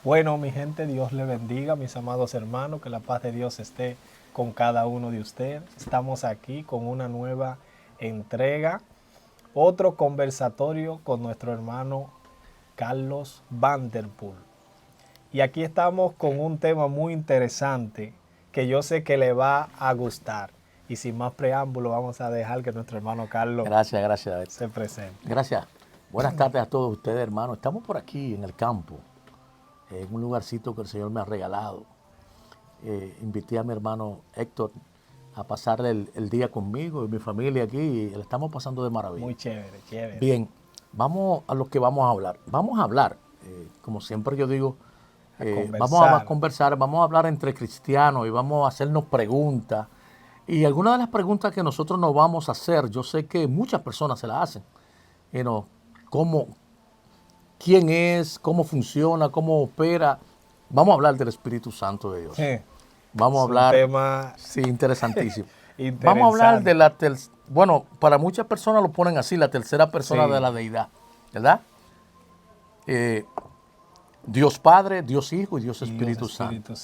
Bueno, mi gente, Dios le bendiga, mis amados hermanos, que la paz de Dios esté con cada uno de ustedes. Estamos aquí con una nueva entrega, otro conversatorio con nuestro hermano Carlos Vanderpool. Y aquí estamos con un tema muy interesante que yo sé que le va a gustar. Y sin más preámbulo, vamos a dejar que nuestro hermano Carlos Gracias. se presente. Gracias. Buenas tardes a todos ustedes, hermanos. Estamos por aquí en el campo, en un lugarcito que el Señor me ha regalado. Invité a mi hermano Héctor a pasar el día conmigo y mi familia aquí y le estamos pasando de maravilla. Muy chévere, chévere. Bien, vamos a lo que vamos a hablar. Vamos a hablar, como siempre yo digo, vamos a conversar, vamos a hablar entre cristianos y vamos a hacernos preguntas. Y algunas de las preguntas que nosotros nos vamos a hacer, yo sé que muchas personas se las hacen. ¿Quién es? ¿Cómo funciona? ¿Cómo opera? Vamos a hablar del Espíritu Santo de Dios. Sí. Vamos a hablar... un tema sí, interesantísimo. Vamos a hablar de la... Bueno, para muchas personas lo ponen así, la tercera persona de la deidad, ¿verdad? Dios Padre, Dios Hijo y Dios Espíritu Santo.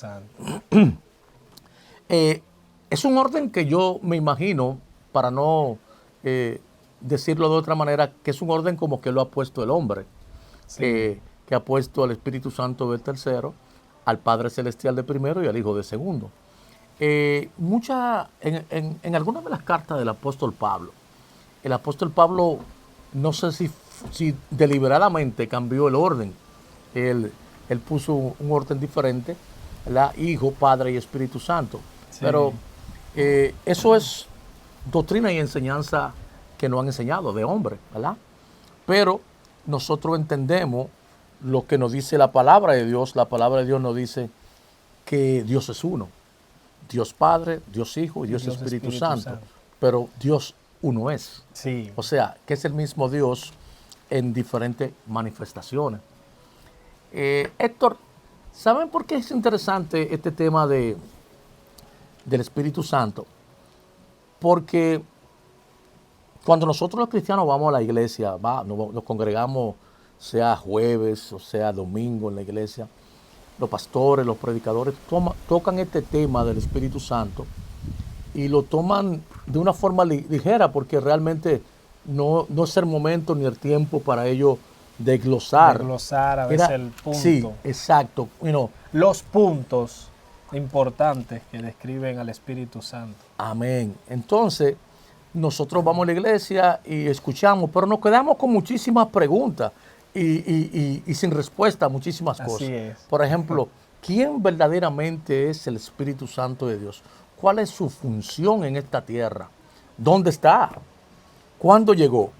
Es un orden que yo me imagino, para no decirlo de otra manera, que es un orden como que lo ha puesto el hombre, que ha puesto al Espíritu Santo del tercero, al Padre Celestial de primero y al Hijo de segundo. En algunas de las cartas del apóstol Pablo, el apóstol Pablo, no sé si deliberadamente cambió el orden. Él puso un orden diferente, ¿verdad? Hijo, Padre y Espíritu Santo. Sí. Pero eso es doctrina y enseñanza que nos han enseñado de hombre, ¿verdad? Pero nosotros entendemos lo que nos dice la palabra de Dios. La palabra de Dios nos dice que Dios es uno. Dios Padre, Dios Hijo y Dios Espíritu Santo. Pero Dios uno es. Sí. O sea, que es el mismo Dios en diferentes manifestaciones. Héctor, ¿saben por qué es interesante este tema del Espíritu Santo? Porque cuando nosotros los cristianos vamos a la iglesia, nos congregamos, sea jueves o sea domingo en la iglesia, los pastores, los predicadores tocan este tema del Espíritu Santo y lo toman de una forma ligera, porque realmente no es el momento ni el tiempo para ellos desglosar. Desglosar a veces el punto. Sí, exacto. Los puntos importantes que describen al Espíritu Santo. Amén. Entonces, nosotros vamos a la iglesia y escuchamos, pero nos quedamos con muchísimas preguntas y sin respuesta a muchísimas cosas. Así es. Por ejemplo, ¿quién verdaderamente es el Espíritu Santo de Dios? ¿Cuál es su función en esta tierra? ¿Dónde está? ¿Cuándo llegó?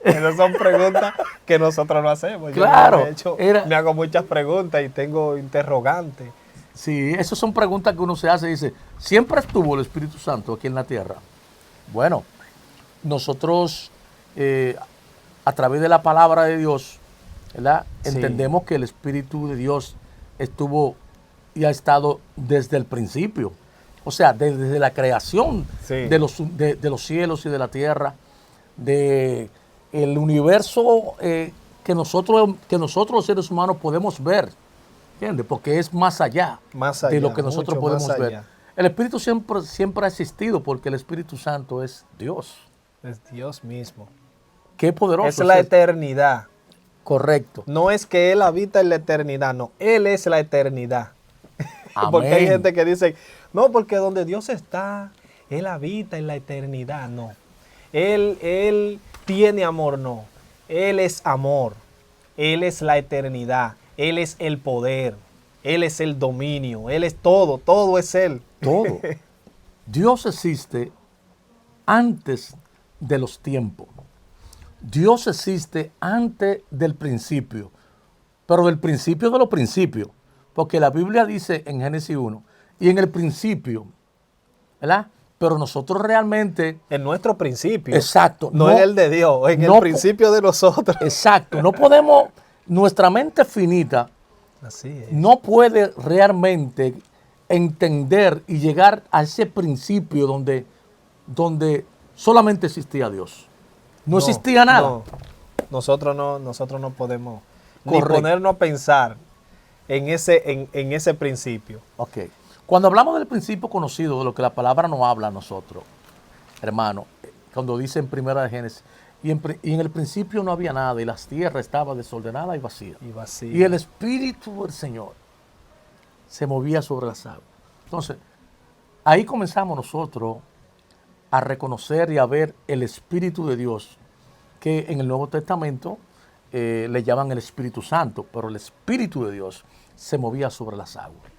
Esas son preguntas que nosotros no hacemos. Claro. Yo, de hecho, me hago muchas preguntas y tengo interrogantes. Sí, esas son preguntas que uno se hace y dice, ¿siempre estuvo el Espíritu Santo aquí en la tierra? Bueno, nosotros a través de la palabra de Dios, ¿verdad? Sí. Entendemos que el Espíritu de Dios estuvo y ha estado desde el principio. O sea, desde la creación de los cielos y de la tierra, de el universo que nosotros los seres humanos podemos ver, ¿entiendes? Porque es más allá de lo que nosotros podemos ver. El Espíritu siempre ha existido, porque el Espíritu Santo es Dios. Es Dios mismo. Qué poderoso. Es la eternidad. Correcto. No es que Él habita en la eternidad, no. Él es la eternidad. Porque hay gente que dice, no, porque donde Dios está, Él habita en la eternidad. No. Él tiene amor, no. Él es amor. Él es la eternidad. Él es el poder. Él es el dominio. Él es todo. Todo es Él. Todo. Dios existe antes de los tiempos. Dios existe antes del principio. Pero del principio de los principios. Porque la Biblia dice en Génesis 1, y en el principio, ¿verdad? Pero nosotros realmente... En nuestro principio. Exacto. No en el de Dios, en el principio de nosotros. Exacto. No podemos... Nuestra mente finita así es, no puede realmente entender y llegar a ese principio donde solamente existía Dios. No existía nada. No. Nosotros no podemos ni ponernos a pensar en ese principio. Ok. Cuando hablamos del principio conocido, de lo que la palabra nos habla a nosotros, hermano, cuando dice en Primera de Génesis, y en el principio no había nada, y la tierra estaba desordenada y vacía. Y vacío. Y el Espíritu del Señor se movía sobre las aguas. Entonces, ahí comenzamos nosotros a reconocer y a ver el Espíritu de Dios, que en el Nuevo Testamento le llaman el Espíritu Santo, pero el Espíritu de Dios se movía sobre las aguas.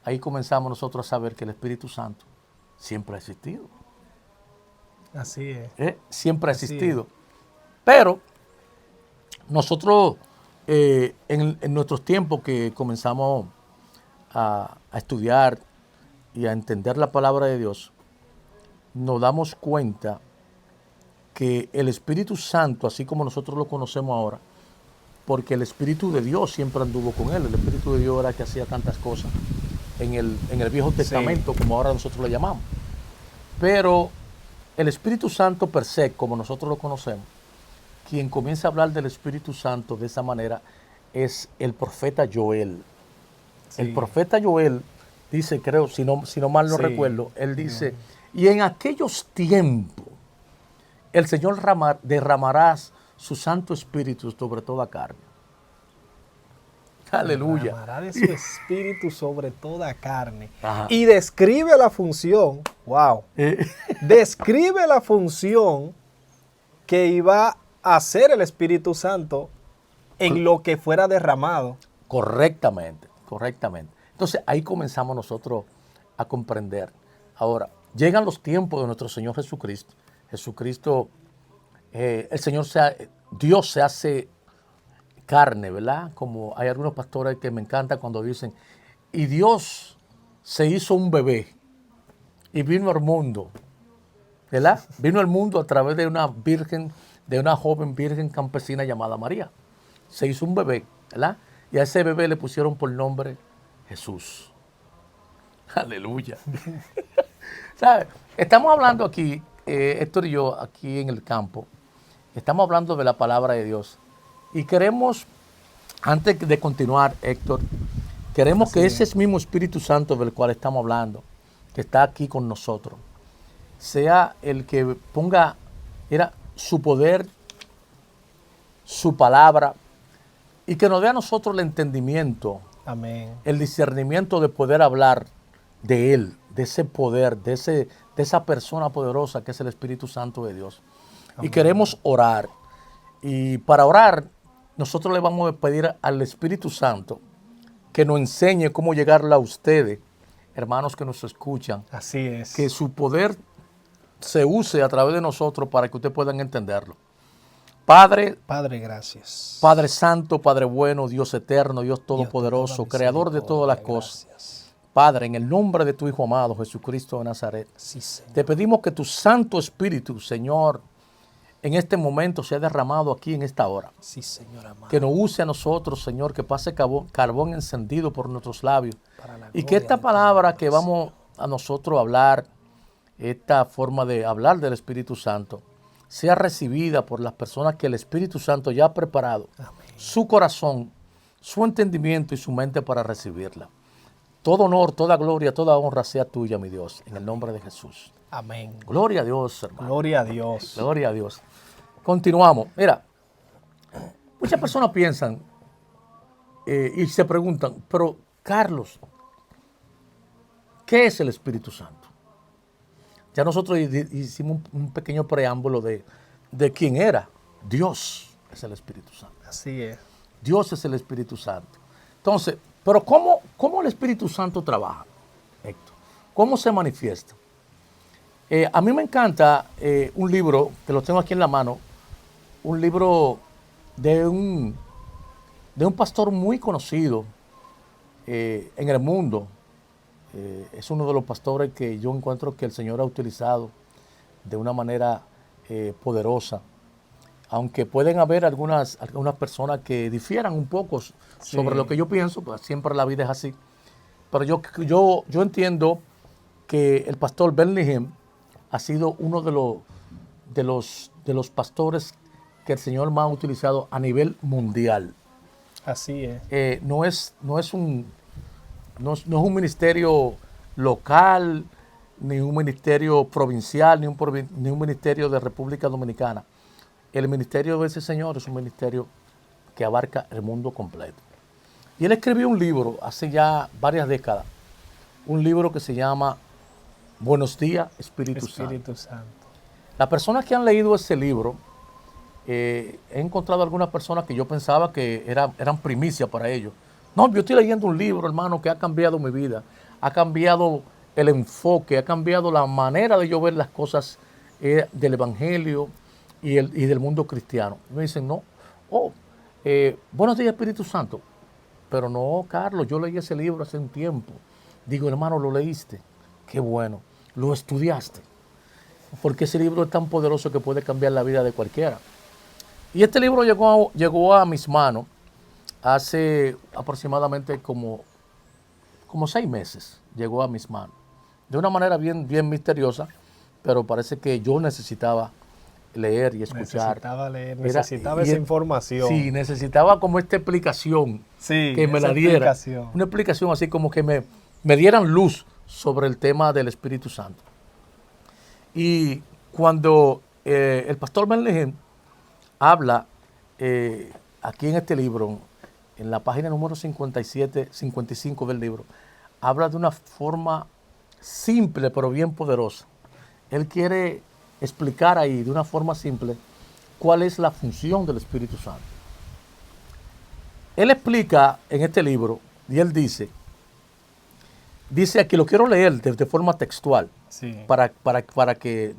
Ahí comenzamos nosotros a saber que el Espíritu Santo siempre ha existido. Así es. Siempre ha Así existido. es. Pero nosotros, en nuestros tiempos que comenzamos a estudiar y a entender la palabra de Dios, nos damos cuenta que el Espíritu Santo, así como nosotros lo conocemos ahora, porque el Espíritu de Dios siempre anduvo con él, el Espíritu de Dios era que hacía tantas cosas en el Viejo Testamento, como ahora nosotros lo llamamos. Pero el Espíritu Santo per se, como nosotros lo conocemos, quien comienza a hablar del Espíritu Santo de esa manera es el profeta Joel. Sí. El profeta Joel dice, creo, si no mal no recuerdo, él dice, y en aquellos tiempos el Señor derramará su Santo Espíritu sobre toda carne. Aleluya. Derramará de su espíritu sobre toda carne. Ajá. Y describe la función, wow, describe la función que iba a hacer el Espíritu Santo en lo que fuera derramado. Correctamente, correctamente. Entonces ahí comenzamos nosotros a comprender. Ahora, llegan los tiempos de nuestro Señor Jesucristo. Jesucristo, Dios se hace carne, ¿verdad? Como hay algunos pastores que me encantan cuando dicen, y Dios se hizo un bebé y vino al mundo, ¿verdad? Vino al mundo a través de una joven virgen campesina llamada María. Se hizo un bebé, ¿verdad? Y a ese bebé le pusieron por nombre Jesús. Aleluya. ¿Sabes? Estamos hablando aquí, Héctor y yo, aquí en el campo, estamos hablando de la palabra de Dios. Y queremos, antes de continuar, Héctor, queremos que ese mismo Espíritu Santo del cual estamos hablando, que está aquí con nosotros, sea el que ponga su poder, su palabra, y que nos dé a nosotros el entendimiento, Amén, el discernimiento de poder hablar de Él, de ese poder, de esa persona poderosa que es el Espíritu Santo de Dios. Amén. Y queremos orar. Y para orar, nosotros le vamos a pedir al Espíritu Santo que nos enseñe cómo llegarle a ustedes, hermanos que nos escuchan. Así es. Que su poder se use a través de nosotros para que ustedes puedan entenderlo. Padre, gracias. Padre Santo, Padre bueno, Dios eterno, Dios todopoderoso, Creador de todas las cosas. Gracias. Padre, en el nombre de tu Hijo amado, Jesucristo de Nazaret, Sí, Señor. te pedimos que tu Santo Espíritu, Señor, en este momento sea derramado aquí en esta hora. Sí, Señor amado. Que nos use a nosotros, Señor, que pase carbón encendido por nuestros labios. Y que esta palabra que vamos a nosotros hablar, esta forma de hablar del Espíritu Santo, sea recibida por las personas que el Espíritu Santo ya ha preparado. Amén. Su corazón, su entendimiento y su mente para recibirla. Todo honor, toda gloria, toda honra sea tuya, mi Dios, en el nombre de Jesús. Amén. Gloria a Dios, hermano. Gloria a Dios. Gloria a Dios. Continuamos. Mira, muchas personas piensan y se preguntan, pero Carlos, ¿qué es el Espíritu Santo? Ya nosotros hicimos un pequeño preámbulo de quién era. Dios es el Espíritu Santo. Así es. Dios es el Espíritu Santo. Entonces, pero ¿cómo el Espíritu Santo trabaja, Héctor? ¿Cómo se manifiesta? A mí me encanta un libro, que lo tengo aquí en la mano, un libro de un pastor muy conocido en el mundo. Es uno de los pastores que yo encuentro que el Señor ha utilizado de una manera poderosa. Aunque pueden haber algunas personas que difieran un poco sobre lo que yo pienso, pues siempre la vida es así. Pero yo entiendo que el pastor Benny Hinn ha sido uno de los pastores que el Señor más ha utilizado a nivel mundial. Así es. No es un ministerio local, ni un ministerio provincial, ni un ministerio de República Dominicana. El ministerio de ese señor es un ministerio que abarca el mundo completo. Y él escribió un libro hace ya varias décadas, un libro que se llama Buenos días, Espíritu Santo. Las personas que han leído ese libro, he encontrado algunas personas que yo pensaba que eran primicia para ellos. No, yo estoy leyendo un libro, hermano, que ha cambiado mi vida, ha cambiado el enfoque, ha cambiado la manera de yo ver las cosas del Evangelio y del mundo cristiano. Me dicen, no, buenos días, Espíritu Santo. Pero no, Carlos, yo leí ese libro hace un tiempo. Digo, hermano, lo leíste. Qué bueno. Lo estudiaste. Porque ese libro es tan poderoso que puede cambiar la vida de cualquiera. Y este libro llegó a mis manos hace aproximadamente como 6 meses. Llegó a mis manos. De una manera bien misteriosa, pero parece que yo necesitaba leer y escuchar. Necesitaba leer, necesitaba esa información. Sí, necesitaba como esta explicación, que me la diera. Una explicación así como que me dieran luz sobre el tema del Espíritu Santo. Y cuando el pastor Benlehem habla aquí en este libro, en la página número 55 del libro, habla de una forma simple pero bien poderosa. Él quiere explicar ahí de una forma simple cuál es la función del Espíritu Santo. Él explica en este libro, y él dice aquí, lo quiero leer de forma textual, sí, para que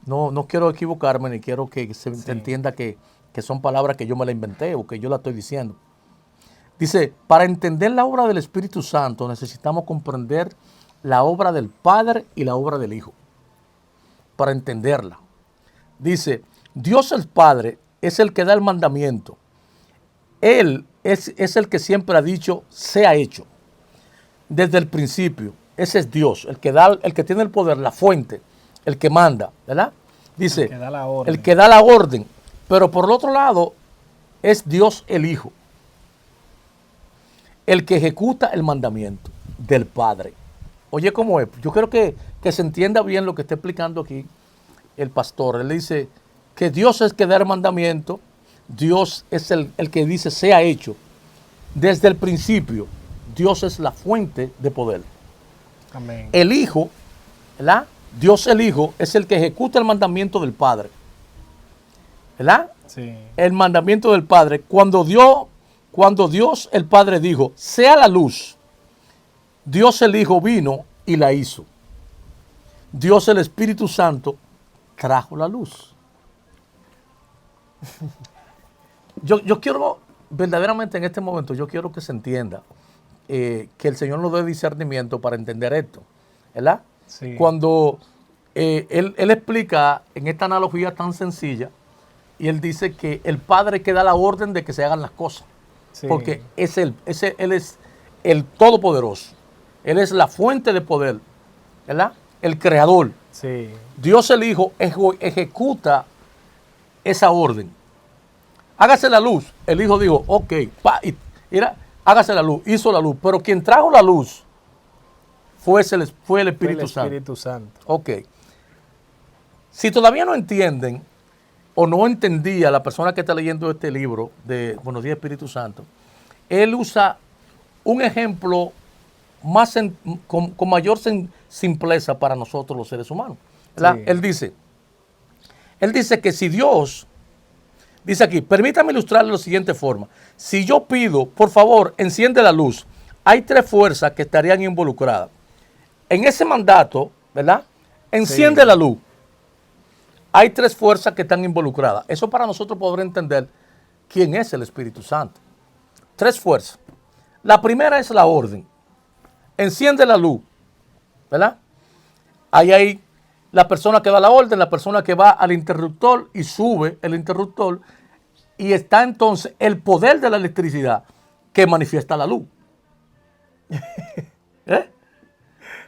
no quiero equivocarme, ni quiero que se entienda que son palabras que yo me la inventé o que yo la estoy diciendo. Dice, para entender la obra del Espíritu Santo necesitamos comprender la obra del Padre y la obra del Hijo. Para entenderla. Dice, Dios el Padre es el que da el mandamiento. Él es el que siempre ha dicho, sea hecho. Desde el principio. Ese es Dios, el que tiene el poder, la fuente, el que manda, ¿verdad? Dice, el que da la orden. Pero por el otro lado, es Dios el Hijo, el que ejecuta el mandamiento del Padre. Oye, ¿cómo es? Yo creo que se entienda bien lo que está explicando aquí el pastor. Él dice que Dios es el que da el mandamiento, Dios es el que dice sea hecho. Desde el principio, Dios es la fuente de poder. Amén. El Hijo, ¿verdad? Dios el Hijo es el que ejecuta el mandamiento del Padre. ¿Verdad? Sí. El mandamiento del Padre. Cuando Dios el Padre dijo, sea la luz, Dios el Hijo vino y la hizo. Dios el Espíritu Santo trajo la luz. Yo quiero, verdaderamente en este momento, yo quiero que se entienda que el Señor nos dé discernimiento para entender esto. ¿Verdad? Sí. Cuando él explica en esta analogía tan sencilla, y él dice que el Padre que da la orden de que se hagan las cosas. Sí. Porque Él es el Todopoderoso. Él es la fuente de poder, ¿verdad? El Creador. Sí. Dios el Hijo ejecuta esa orden. Hágase la luz. El Hijo dijo, ok, hágase la luz. Hizo la luz. Pero quien trajo la luz fue el Espíritu Santo. Ok. Si todavía no entienden o no entendía la persona que está leyendo este libro de Buenos días, Espíritu Santo, él usa un ejemplo con mayor simpleza para nosotros los seres humanos. Sí. Él dice que si Dios, dice aquí, permítame ilustrarlo de la siguiente forma. Si yo pido, por favor, enciende la luz, hay 3 fuerzas que estarían involucradas. En ese mandato, ¿verdad? Enciende la luz. Hay 3 fuerzas que están involucradas. Eso para nosotros poder entender quién es el Espíritu Santo. 3 fuerzas. La primera es la orden. Enciende la luz, ¿verdad? Ahí hay la persona que da la orden, la persona que va al interruptor y sube el interruptor, y está entonces el poder de la electricidad que manifiesta la luz.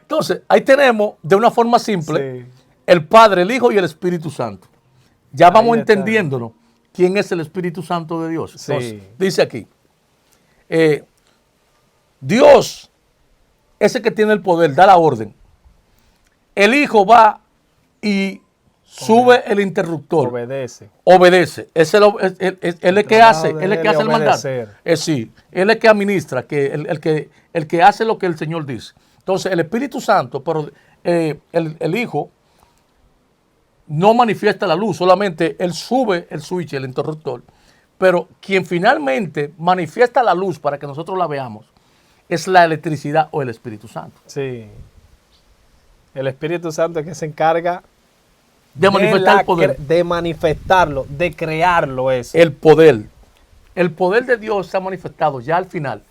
Entonces, ahí tenemos de una forma simple el Padre, el Hijo y el Espíritu Santo. Ya vamos entendiéndonos quién es el Espíritu Santo de Dios. Entonces, dice aquí, Dios es el que tiene el poder, da la orden. El Hijo va y sube el interruptor. Obedece. Es él el que hace, él es el que hace el mandato. Sí, él es el que administra, el que hace lo que el Señor dice. Entonces, el Espíritu Santo, pero el Hijo no manifiesta la luz, solamente él sube el switch, el interruptor. Pero quien finalmente manifiesta la luz para que nosotros la veamos es la electricidad o el Espíritu Santo. Sí. El Espíritu Santo es que se encarga de manifestar el poder. De manifestarlo, de crearlo eso. El poder. El poder de Dios se ha manifestado ya al final.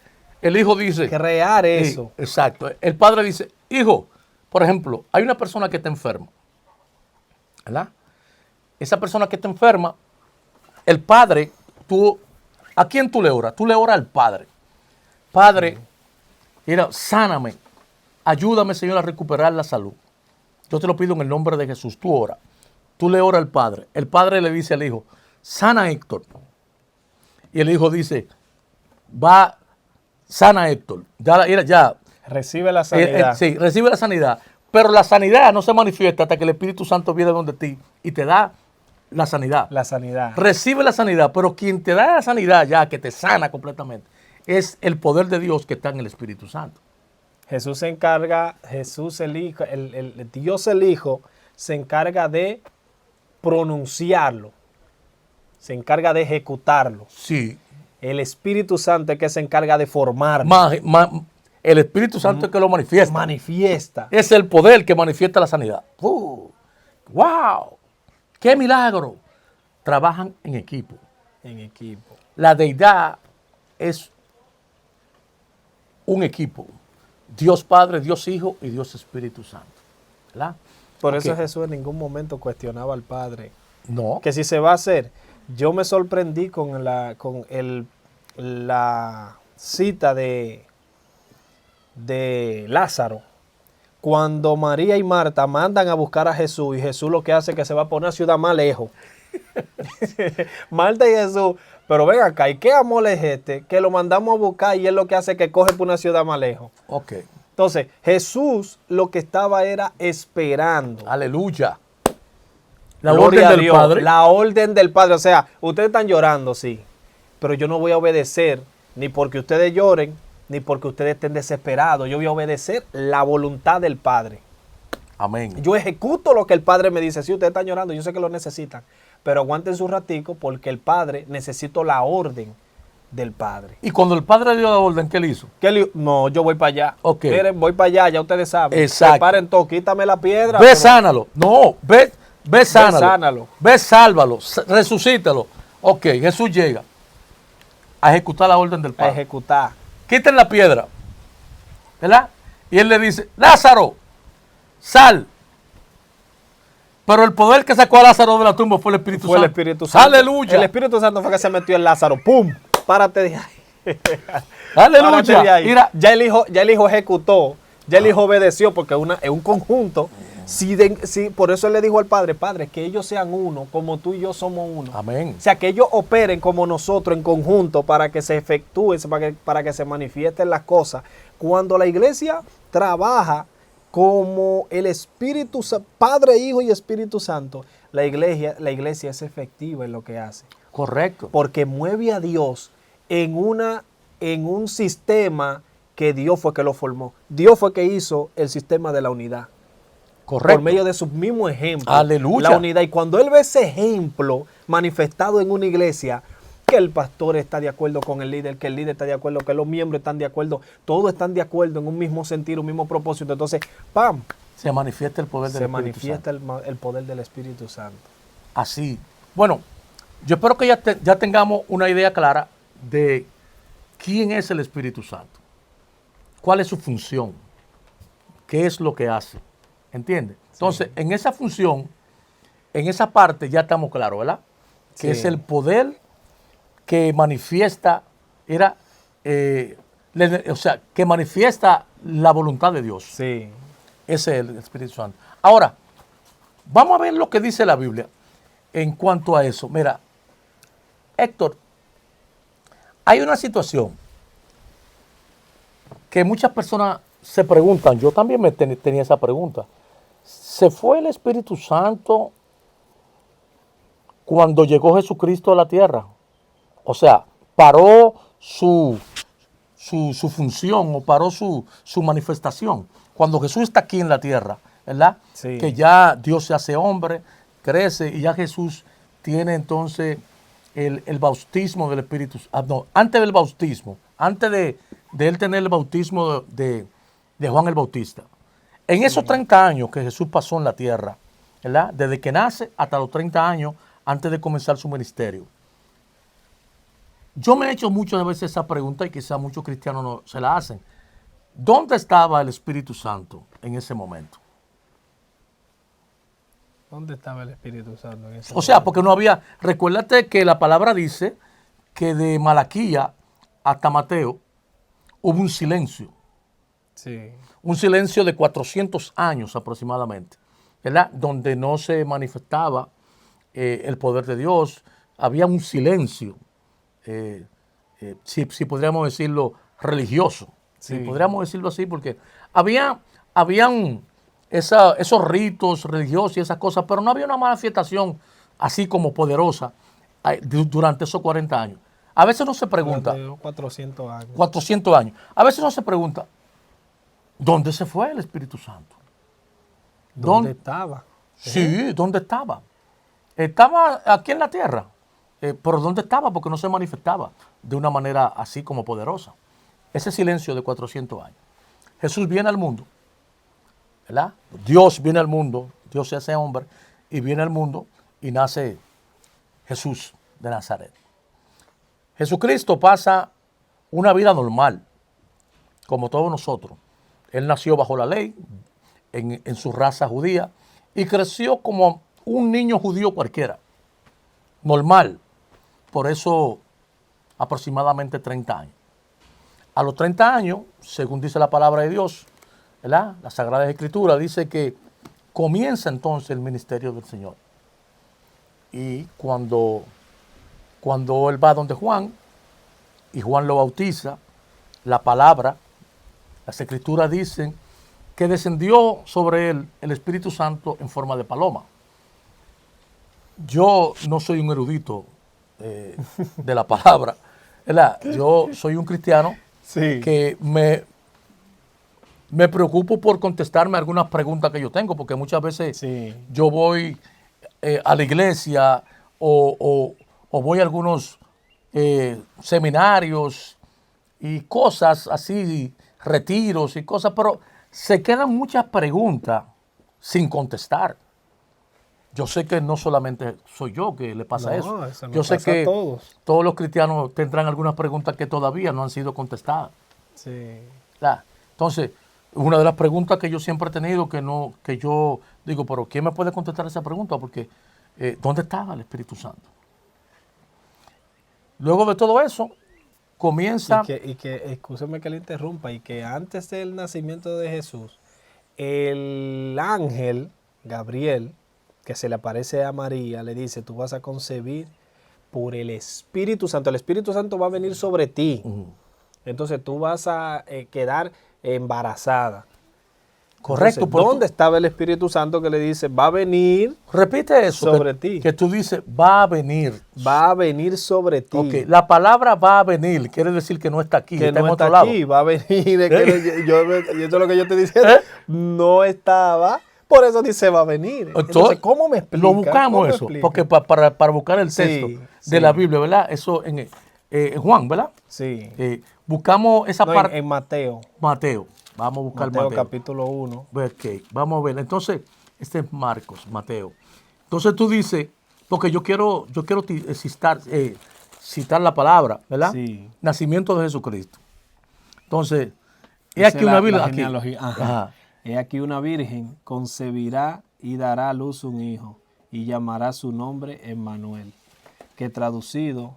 El Hijo dice... Crear eso. Exacto. El Padre dice, Hijo, por ejemplo, hay una persona que está enferma. ¿Verdad? Esa persona que está enferma, el Padre, ¿a quién tú le oras? Tú le oras al Padre. Padre, mira, sáname. Ayúdame, Señor, a recuperar la salud. Yo te lo pido en el nombre de Jesús. Tú ora. Tú le oras al Padre. El Padre le dice al Hijo, sana a Héctor. Y el Hijo dice, sana a Héctor. Ya. Recibe la sanidad. Sí, recibe la sanidad. Pero la sanidad no se manifiesta hasta que el Espíritu Santo viene donde ti y te da la sanidad. La sanidad. Recibe la sanidad, pero quien te da la sanidad ya, que te sana completamente, es el poder de Dios que está en el Espíritu Santo. Jesús se encarga, Jesús el Hijo, Dios el Hijo se encarga de pronunciarlo, se encarga de ejecutarlo. Sí. El Espíritu Santo es que se encarga de formarlo. El Espíritu Santo es que lo manifiesta. Manifiesta. Es el poder que manifiesta la sanidad. ¡Wow! ¡Qué milagro! Trabajan en equipo. En equipo. La deidad es un equipo. Dios Padre, Dios Hijo y Dios Espíritu Santo. ¿Verdad? Por eso Jesús en ningún momento cuestionaba al Padre. No. Que si se va a hacer. Yo me sorprendí con la cita de Lázaro. Cuando María y Marta mandan a buscar a Jesús y Jesús lo que hace es que se va a poner a una ciudad más lejos. Marta y Jesús, pero ven acá, ¿y qué amor es este? Que lo mandamos a buscar y él lo que hace es que coge por una ciudad más lejos. Ok. Entonces, Jesús lo que estaba era esperando. Aleluya. La orden del Padre. La orden del Padre. O sea, ustedes están llorando, sí, pero yo no voy a obedecer ni porque ustedes lloren, ni porque ustedes estén desesperados. Yo voy a obedecer la voluntad del Padre. Amén. Yo ejecuto lo que el Padre me dice. Si ustedes están llorando, yo sé que lo necesitan, pero aguanten su ratico porque el Padre necesito la orden del Padre. Y cuando el Padre dio la orden, ¿qué le hizo? No, yo voy para allá. Ok. Miren, voy para allá, ya ustedes saben. Exacto. Preparen todo, quítame la piedra. Ve, sánalo. No, ve, sánalo. Ve, sánalo. Ve, sálvalo, resucítalo. Ok, Jesús llega a ejecutar la orden del Padre. A ejecutar. Quiten la piedra, ¿verdad? Y él le dice, Lázaro, sal. Pero el poder que sacó a Lázaro de la tumba fue el Espíritu Santo. Fue el Espíritu Santo. Aleluya. El Espíritu Santo fue que se metió en Lázaro. ¡Pum! Párate de ahí. Aleluya. Párate de ahí. Mira. Ya el hijo ejecutó. Ya el hijo obedeció porque es un conjunto. Por eso él le dijo al Padre, Padre, que ellos sean uno, como tú y yo somos uno. Amén. O sea, que ellos operen como nosotros en conjunto para que se efectúen, para que se manifiesten las cosas. Cuando la iglesia trabaja como el Espíritu, Padre, Hijo y Espíritu Santo, la iglesia es efectiva en lo que hace. Correcto. Porque mueve a Dios en un sistema que Dios fue que lo formó. Dios fue que hizo el sistema de la unidad. Correcto. Por medio de su mismo ejemplo. Aleluya. La unidad. Y cuando él ve ese ejemplo manifestado en una iglesia, que el pastor está de acuerdo con el líder, que el líder está de acuerdo, que los miembros están de acuerdo, todos están de acuerdo en un mismo sentido, un mismo propósito. Entonces, ¡pam! Se manifiesta el poder del Espíritu Santo. Se manifiesta el poder del Espíritu Santo. Así. Bueno, yo espero que ya tengamos una idea clara de quién es el Espíritu Santo. ¿Cuál es su función? ¿Qué es lo que hace? ¿Entiendes? Entonces, sí. En esa función, en esa parte ya estamos claros, ¿verdad? Que sí. Es el poder que manifiesta, que manifiesta la voluntad de Dios. Sí. Ese es el Espíritu Santo. Ahora, vamos a ver lo que dice la Biblia en cuanto a eso. Mira, Héctor, hay una situación que muchas personas se preguntan, yo también tenía esa pregunta, ¿se fue el Espíritu Santo cuando llegó Jesucristo a la tierra? O sea, paró su función o paró su manifestación. Cuando Jesús está aquí en la tierra, ¿verdad? Sí. Que ya Dios se hace hombre, crece y ya Jesús tiene entonces el bautismo del Espíritu Santo. No, antes del bautismo, antes de él tener el bautismo de Juan el Bautista. En esos 30 años que Jesús pasó en la tierra, ¿verdad? Desde que nace hasta los 30 años antes de comenzar su ministerio. Yo me he hecho muchas veces esa pregunta y quizás muchos cristianos no se la hacen. ¿Dónde estaba el Espíritu Santo en ese momento? ¿Dónde estaba el Espíritu Santo en ese O sea, momento? porque no había... Recuérdate que la palabra dice que de Malaquía hasta Mateo hubo un silencio. Sí. Un silencio de 400 años aproximadamente, ¿verdad? Donde no se manifestaba el poder de Dios. Había un silencio, si podríamos decirlo, religioso. Sí. Si podríamos decirlo así, porque habían esos ritos religiosos y esas cosas, pero no había una manifestación así como poderosa durante esos 40 años. A veces uno se pregunta, Durante 400 años. 400 años, a veces uno se pregunta, ¿dónde se fue el Espíritu Santo? ¿Dónde estaba? Sí, ¿dónde estaba? Estaba aquí en la tierra. ¿Pero dónde estaba? Porque no se manifestaba de una manera así como poderosa. Ese silencio de 400 años. Jesús viene al mundo, ¿verdad? Dios viene al mundo, Dios se hace hombre y viene al mundo y nace Jesús de Nazaret. Jesucristo pasa una vida normal, como todos nosotros. Él nació bajo la ley, en su raza judía, y creció como un niño judío cualquiera, normal. Por eso, aproximadamente 30 años. A los 30 años, según dice la palabra de Dios, ¿verdad? La Sagrada Escritura dice que comienza entonces el ministerio del Señor. Y cuando él va donde Juan, y Juan lo bautiza, la palabra, las Escrituras dicen que descendió sobre él el Espíritu Santo en forma de paloma. Yo no soy un erudito de la palabra, ¿verdad? Yo soy un cristiano Sí. que me preocupo por contestarme algunas preguntas que yo tengo, porque muchas veces Sí. yo voy a la iglesia o voy a algunos seminarios y cosas así, retiros y cosas, pero se quedan muchas preguntas sin contestar. Yo sé que no solamente soy yo que le pasa No, eso nos yo sé pasa a que todos. los cristianos tendrán algunas preguntas que todavía no han sido contestadas. Sí. ¿Verdad? Entonces, una de las preguntas que yo siempre he tenido, que yo digo, pero ¿quién me puede contestar esa pregunta? Porque, ¿dónde estaba el Espíritu Santo? Luego de todo eso, comienza... Excúseme que le interrumpa, y que antes del nacimiento de Jesús, el ángel Gabriel, que se le aparece a María, le dice, tú vas a concebir por el Espíritu Santo. El Espíritu Santo va a venir sobre ti. Entonces tú vas a quedar embarazada. Correcto. Entonces, ¿dónde estaba el Espíritu Santo que le dice, va a venir Repite eso. sobre ti? Que tú dices, va a venir. Va a venir sobre ti. Ok, la palabra va a venir quiere decir que no está aquí, Que está no en está otro lado. aquí, va a venir. Y eso es lo que yo estoy diciendo. No estaba, por eso dice va a venir. Entonces, ¿cómo me explica? Lo buscamos eso, porque para buscar el texto de la Biblia, ¿verdad? Eso en Juan, ¿verdad? Sí. Buscamos esa No, parte. en Mateo. Mateo. Vamos a buscar Mateo Mateo. capítulo 1. Ok, vamos a ver. Entonces, este es Marcos, Mateo. Entonces tú dices, porque yo quiero citar la palabra, ¿verdad? Sí. Nacimiento de Jesucristo. Entonces, he aquí una Biblia. Aquí. Ajá. He aquí una virgen concebirá y dará a luz un hijo, y llamará su nombre Emmanuel, que traducido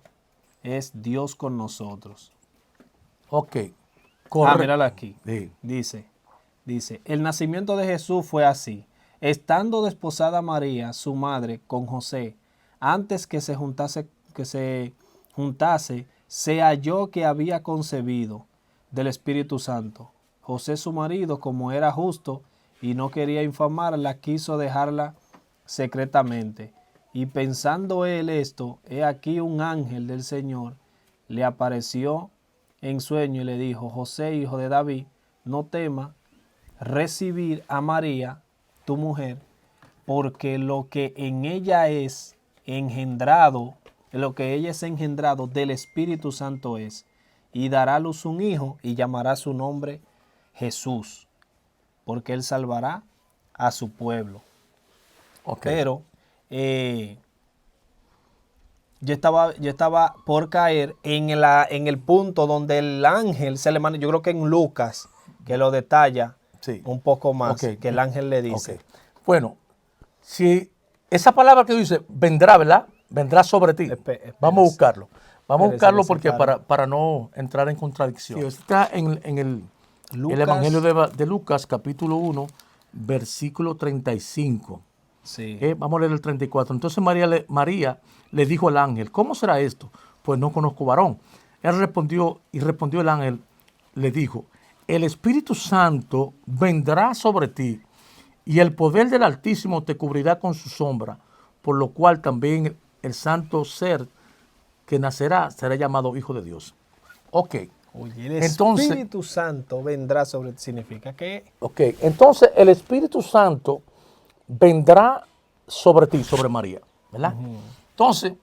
es Dios con nosotros. Ok. Correcto. Míralo aquí. Sí. Dice, el nacimiento de Jesús fue así. Estando desposada María, su madre, con José, antes que se juntase, se halló que había concebido del Espíritu Santo. José su marido, como era justo y no quería infamarla, quiso dejarla secretamente. Y pensando él esto, he aquí un ángel del Señor le apareció en sueño y le dijo: José, hijo de David, no temas recibir a María, tu mujer, porque lo que en ella es engendrado, del Espíritu Santo es, y dará a luz un hijo y llamará su nombre Jesús, porque él salvará a su pueblo. Okay. Pero yo estaba por caer en el punto donde el ángel se le manda. Yo creo que en Lucas, que lo detalla un poco más, que el ángel le dice. Bueno, si esa palabra que dice vendrá, ¿verdad? Vendrá sobre ti. Vamos a buscarlo. Vamos a buscarlo porque para no entrar en contradicción. Sí, está en el Evangelio de Lucas, capítulo 1, versículo 35. Sí. Vamos a leer el 34. Entonces María le dijo al ángel: ¿cómo será esto? Pues no conozco varón. Él respondió el ángel, le dijo: el Espíritu Santo vendrá sobre ti y el poder del Altísimo te cubrirá con su sombra, por lo cual también el santo ser que nacerá será llamado Hijo de Dios. Ok. Oye, el Espíritu Santo vendrá sobre ti, significa que... Ok, entonces el Espíritu Santo vendrá sobre ti, sobre María, ¿verdad? Entonces,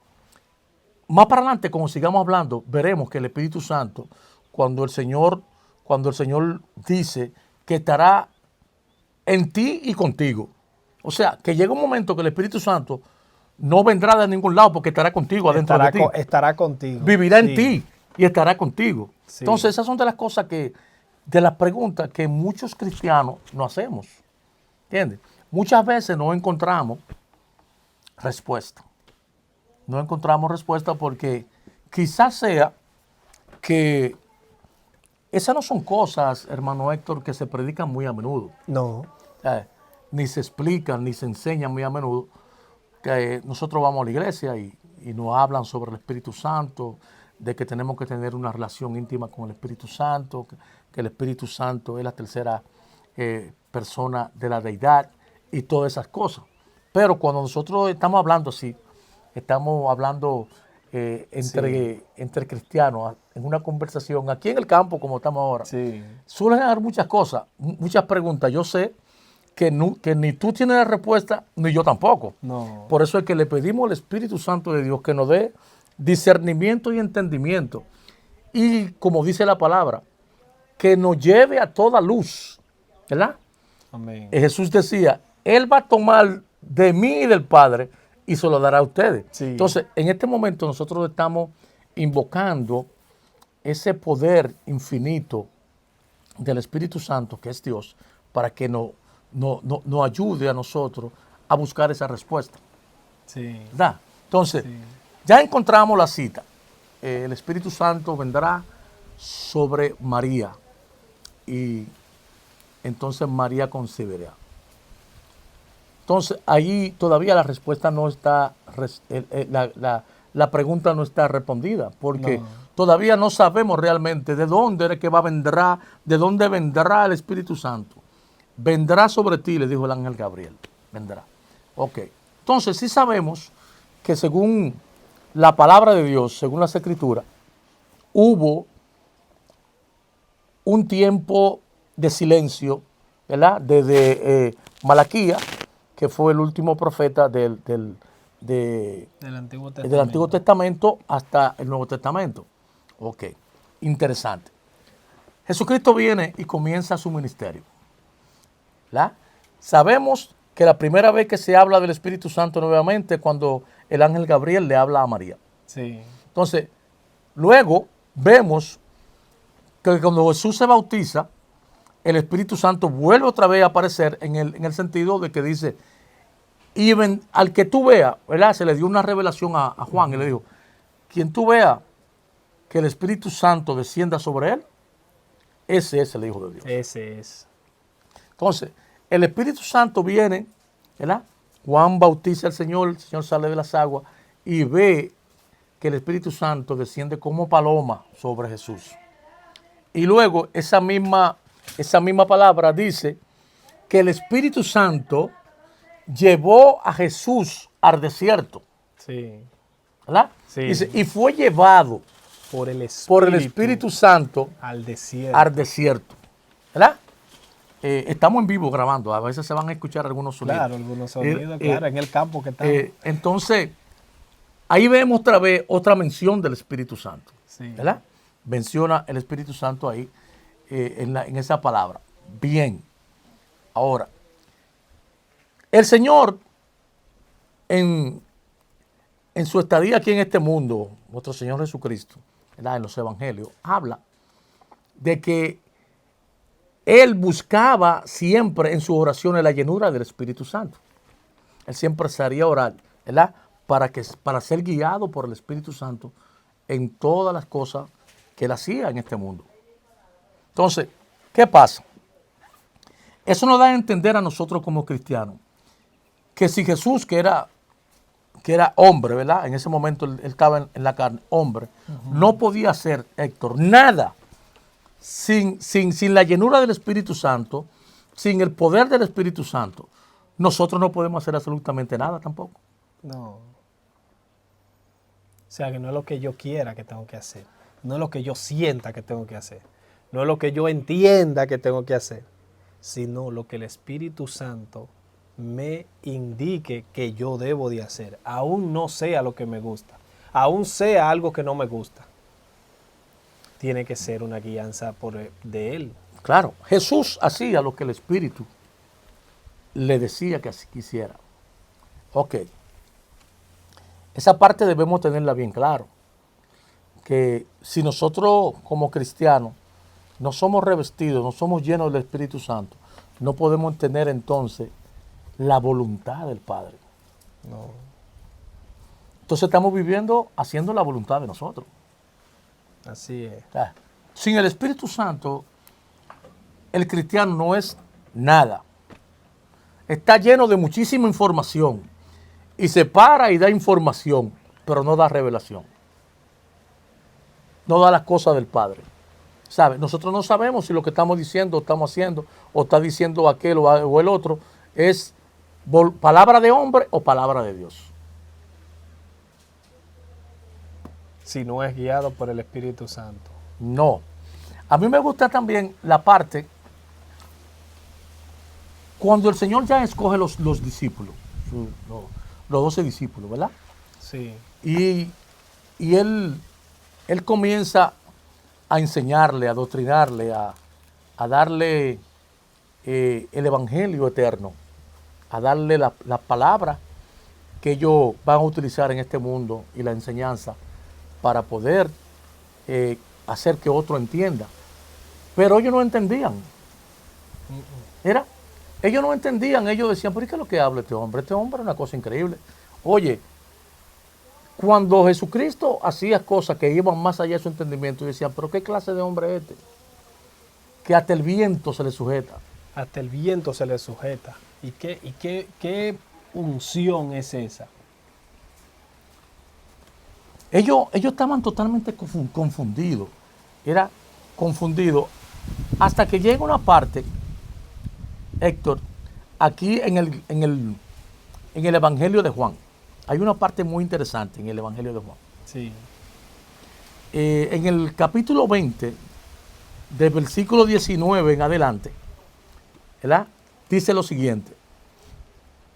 más para adelante, como sigamos hablando, veremos que el Espíritu Santo, cuando el Señor dice que estará en ti y contigo. O sea, que llega un momento que el Espíritu Santo no vendrá de ningún lado porque estará contigo adentro de ti. Estará contigo. Vivirá en ti y estará contigo. Sí. Entonces, esas son de las cosas de las preguntas que muchos cristianos no hacemos. ¿Entiendes? Muchas veces no encontramos respuesta. No encontramos respuesta porque quizás sea que esas no son cosas, hermano Héctor, que se predican muy a menudo. No. Ni se explican, ni se enseñan muy a menudo. Que nosotros vamos a la iglesia y nos hablan sobre el Espíritu Santo, de que tenemos que tener una relación íntima con el Espíritu Santo, que el Espíritu Santo es la tercera persona de la deidad y todas esas cosas. Pero cuando nosotros estamos hablando así, estamos hablando entre cristianos, en una conversación, aquí en el campo como estamos ahora, suelen haber muchas cosas, muchas preguntas. Yo sé que ni tú tienes la respuesta, ni yo tampoco. No. Por eso es que le pedimos al Espíritu Santo de Dios que nos dé discernimiento y entendimiento. Y como dice la palabra, que nos lleve a toda luz. ¿Verdad? Amén. Jesús decía: Él va a tomar de mí y del Padre y se lo dará a ustedes. Sí. Entonces, en este momento nosotros estamos invocando ese poder infinito del Espíritu Santo, que es Dios, para que nos ayude a nosotros a buscar esa respuesta. Sí. ¿Verdad? Entonces, ya encontramos la cita. El Espíritu Santo vendrá sobre María y entonces María concebirá. Entonces, ahí todavía la respuesta no está, la pregunta no está respondida, porque todavía no sabemos realmente de dónde vendrá el Espíritu Santo. Vendrá sobre ti, le dijo el ángel Gabriel. Vendrá. Ok. Entonces, sí sabemos que según la palabra de Dios, según las Escrituras, hubo un tiempo de silencio, ¿verdad? Desde Malaquías, que fue el último profeta del Antiguo Testamento hasta el Nuevo Testamento. Ok, interesante. Jesucristo viene y comienza su ministerio. ¿Verdad? Sabemos que la primera vez que se habla del Espíritu Santo nuevamente es cuando el ángel Gabriel le habla a María. Sí. Entonces, luego vemos que cuando Jesús se bautiza, el Espíritu Santo vuelve otra vez a aparecer en el sentido de que dice: y al que tú veas, ¿verdad? Se le dio una revelación a Juan y le dijo: quien tú veas que el Espíritu Santo descienda sobre él, ese es el Hijo de Dios. Ese es. Entonces, el Espíritu Santo viene, ¿verdad? Juan bautiza al Señor, el Señor sale de las aguas y ve que el Espíritu Santo desciende como paloma sobre Jesús. Y luego esa misma palabra dice que el Espíritu Santo llevó a Jesús al desierto. Sí. ¿Verdad? Sí. Dice, y fue llevado Por el por el Espíritu Santo al desierto. al desierto. ¿Verdad? Estamos en vivo grabando, a veces se van a escuchar algunos sonidos. Claro, algunos sonidos, claro, en el campo que estamos. Entonces, ahí vemos otra vez otra mención del Espíritu Santo. Sí. ¿Verdad? Menciona el Espíritu Santo ahí en esa palabra. Bien. Ahora, el Señor en su estadía aquí en este mundo, nuestro Señor Jesucristo, ¿verdad? En los evangelios, habla de que Él buscaba siempre en sus oraciones la llenura del Espíritu Santo. Él siempre salía a orar, ¿verdad? Para ser guiado por el Espíritu Santo en todas las cosas que Él hacía en este mundo. Entonces, ¿qué pasa? Eso nos da a entender a nosotros como cristianos que si Jesús, que era hombre, ¿verdad? En ese momento él estaba en la carne, hombre, no podía hacer, Héctor, nada sin la llenura del Espíritu Santo, sin el poder del Espíritu Santo. Nosotros no podemos hacer absolutamente nada tampoco. No. O sea, que no es lo que yo quiera que tengo que hacer. No es lo que yo sienta que tengo que hacer. No es lo que yo entienda que tengo que hacer. Sino lo que el Espíritu Santo me indique que yo debo de hacer. Aún no sea lo que me gusta. Aún sea algo que no me gusta. Tiene que ser una guianza de Él. Claro, Jesús hacía lo que el Espíritu le decía que así quisiera. Ok. Esa parte debemos tenerla bien claro. Que si nosotros como cristianos no somos revestidos, no somos llenos del Espíritu Santo, no podemos tener entonces la voluntad del Padre. No. Entonces estamos viviendo haciendo la voluntad de nosotros. Así es. Sin el Espíritu Santo, el cristiano no es nada. Está lleno de muchísima información y se para y da información, pero no da revelación. No da las cosas del Padre. ¿Sabe? Nosotros no sabemos si lo que estamos diciendo, estamos haciendo, o está diciendo aquel o el otro, es palabra de hombre o palabra de Dios. Si no es guiado por el Espíritu Santo. No. A mí me gusta también la parte cuando el Señor ya escoge los discípulos, los 12 discípulos, ¿verdad? Sí. Y él comienza a enseñarle, a adoctrinarle, a darle el evangelio eterno, a darle la palabra que ellos van a utilizar en este mundo y la enseñanza para poder hacer que otro entienda. Pero ellos no entendían. Ellos no entendían, ellos decían, ¿por qué es lo que habla este hombre? Este hombre es una cosa increíble. Oye, cuando Jesucristo hacía cosas que iban más allá de su entendimiento, y decían, ¿pero qué clase de hombre es este? Que hasta el viento se le sujeta. Hasta el viento se le sujeta. ¿Y qué unción es esa? Ellos estaban totalmente confundidos. Era confundido. Hasta que llega una parte, Héctor, aquí en el Evangelio de Juan. Hay una parte muy interesante en el Evangelio de Juan. Sí. En el capítulo 20, del versículo 19 en adelante, ¿verdad? Dice lo siguiente.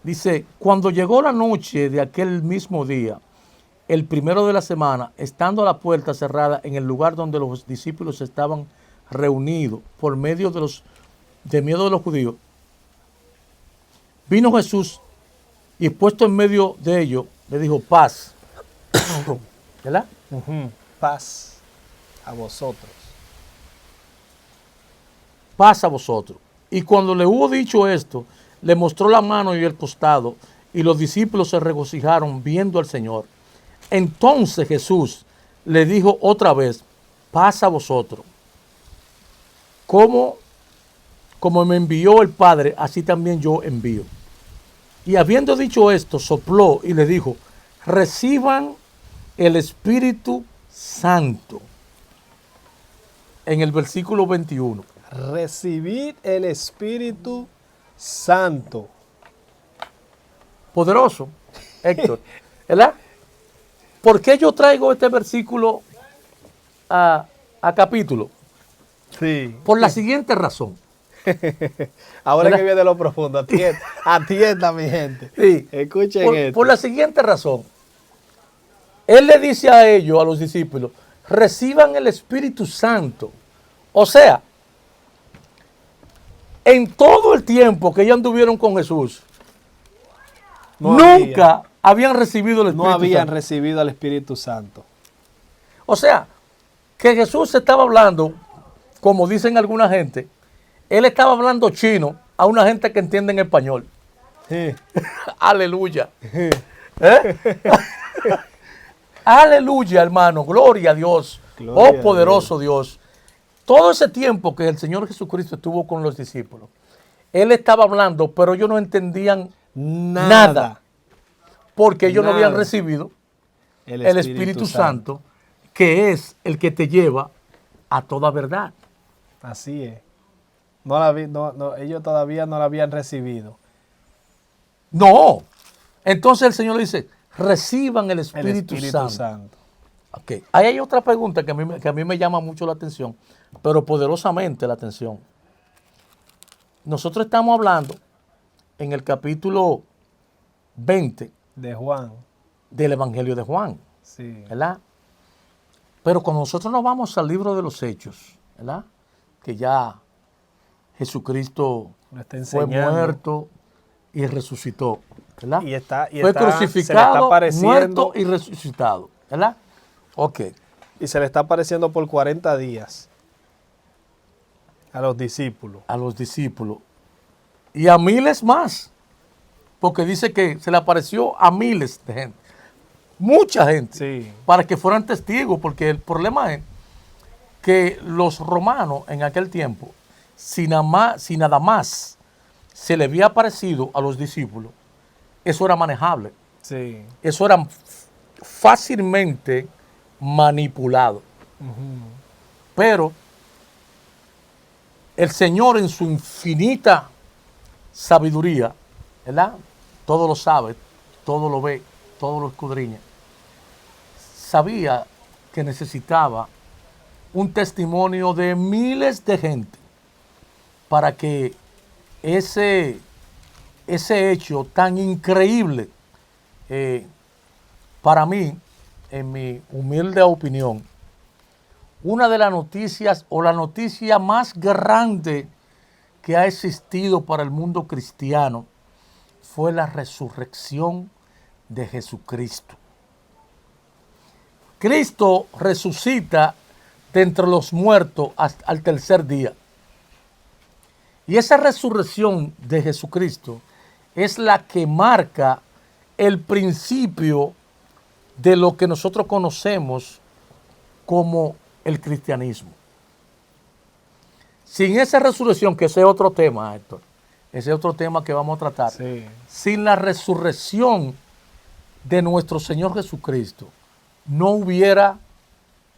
Dice, cuando llegó la noche de aquel mismo día, el primero de la semana, estando la puerta cerrada en el lugar donde los discípulos estaban reunidos por medio de miedo de los judíos, vino Jesús y puesto en medio de ellos, le dijo, paz. ¿Verdad? Paz a vosotros. Paz a vosotros. Y cuando le hubo dicho esto, le mostró la mano y el costado, y los discípulos se regocijaron viendo al Señor. Entonces Jesús le dijo otra vez, paz a vosotros. Como me envió el Padre, así también yo envío. Y habiendo dicho esto, sopló y le dijo, reciban el Espíritu Santo. en el versículo 21. Recibid el Espíritu Santo. Poderoso, Héctor. ¿Verdad? ¿Por qué yo traigo este versículo a capítulo? Sí. Por la siguiente razón. Ahora ¿Verdad? que viene lo profundo, atienda mi gente. Sí. Escuchen esto. Por la siguiente razón. Él le dice a ellos, a los discípulos, reciban el Espíritu Santo. O sea, en todo el tiempo que ellos anduvieron con Jesús, nunca habían recibido el Espíritu No habían Santo. recibido al Espíritu Santo. O sea, que Jesús estaba hablando, como dicen alguna gente, él estaba hablando chino a una gente que entiende en español. Sí. Aleluya. ¿Eh? Aleluya, hermano. Gloria a Dios. Gloria Oh, poderoso Dios. Todo ese tiempo que el Señor Jesucristo estuvo con los discípulos, Él estaba hablando, pero ellos no entendían nada. Porque ellos no habían Nada. recibido el Espíritu Santo, que es el que te lleva a toda verdad. Así es. Ellos todavía no la habían recibido. No. Entonces el Señor le dice, reciban el El Espíritu, Espíritu Santo. Santo. Okay. Ahí hay otra pregunta que a mí me llama mucho la atención, pero poderosamente la atención. Nosotros estamos hablando en el capítulo 20 De Juan. del Evangelio de Juan, Sí. ¿verdad? Pero cuando nosotros nos vamos al libro de los Hechos, ¿verdad? Que ya Jesucristo Lo está fue enseñando. muerto y resucitó, ¿verdad? Y está, fue se le está crucificado, apareciendo, muerto y resucitado, ¿verdad? Ok. y se le está apareciendo por 40 días a los discípulos. A los discípulos y a miles más, porque dice que se le apareció a miles de gente, mucha gente, Sí. para que fueran testigos, porque el problema es que los romanos en aquel tiempo, si nada más se le había aparecido a los discípulos, eso era manejable, Sí. eso era fácilmente manipulado. Pero el Señor en su infinita sabiduría, ¿verdad? Todo lo sabe, todo lo ve, todo lo escudriña. Sabía que necesitaba un testimonio de miles de gente para que ese hecho tan increíble, para mí, en mi humilde opinión, una de las noticias o la noticia más grande que ha existido para el mundo cristiano fue la resurrección de Jesucristo. Cristo resucita de entre los muertos al tercer día. Y esa resurrección de Jesucristo es la que marca el principio de lo que nosotros conocemos como el cristianismo. Sin esa resurrección, que ese es otro tema, Héctor, ese es otro tema que vamos a tratar. Sí. Sin la resurrección de nuestro Señor Jesucristo, no hubiera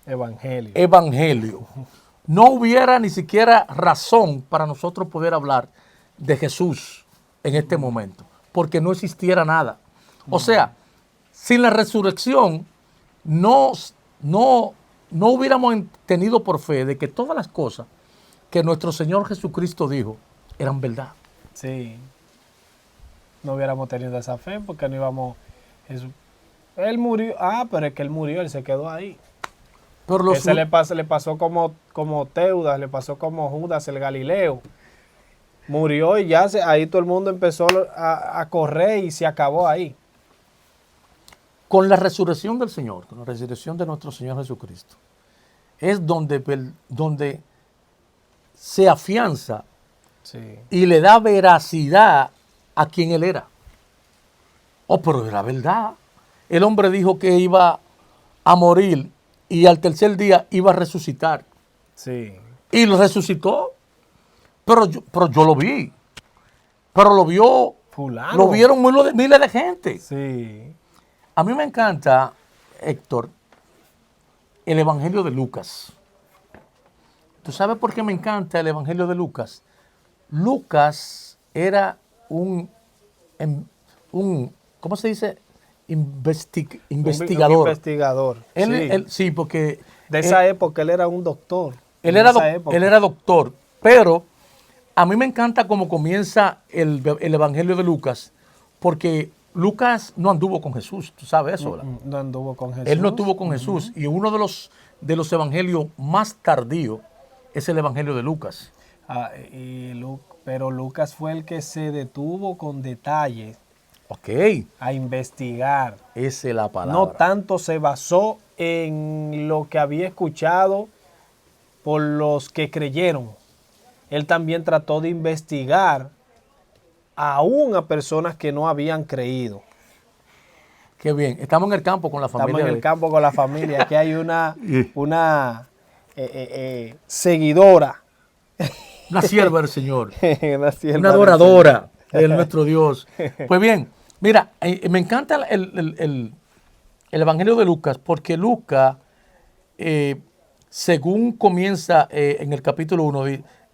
evangelio. No hubiera ni siquiera razón para nosotros poder hablar de Jesús en este momento, porque no existiera nada. O sea, sin la resurrección no hubiéramos tenido por fe de que todas las cosas que nuestro Señor Jesucristo dijo eran verdad. Sí. No hubiéramos tenido esa fe porque no íbamos... Él murió. Pero es que él murió, él se quedó ahí. Pero Ese le pasó como Teudas, le pasó como Judas el Galileo. Murió y ya ahí todo el mundo empezó a correr y se acabó ahí. Con la resurrección del Señor, con la resurrección de nuestro Señor Jesucristo, es donde se afianza Sí. y le da veracidad a quien Él era. Oh, pero era verdad. El hombre dijo que iba a morir y al tercer día iba a resucitar. Sí. Y lo resucitó. Pero yo lo vi. Pero lo vio, Fulano. lo vieron miles de gente. Sí. A mí me encanta, Héctor, el Evangelio de Lucas. ¿Tú sabes por qué me encanta el Evangelio de Lucas? Lucas era ¿cómo se dice? Investigador. Un investigador. Sí, porque de esa época él era un doctor. Él era doctor, pero a mí me encanta cómo comienza el Evangelio de Lucas, porque Lucas no anduvo con Jesús, tú sabes eso, ¿verdad? No anduvo con Jesús. Él no estuvo con Jesús, y uno de los evangelios más tardíos es el Evangelio de Lucas. Pero Lucas fue el que se detuvo con detalle a investigar. Esa es la palabra. No tanto se basó en lo que había escuchado por los que creyeron. Él también trató de investigar aún a personas que no habían creído. Qué bien. Estamos en el campo con la familia. Estamos en el campo con la familia. Aquí hay una seguidora. Una sierva del Señor. Una adoradora de nuestro Dios. Pues bien, mira, me encanta el Evangelio de Lucas, porque Lucas, según comienza en el capítulo 1,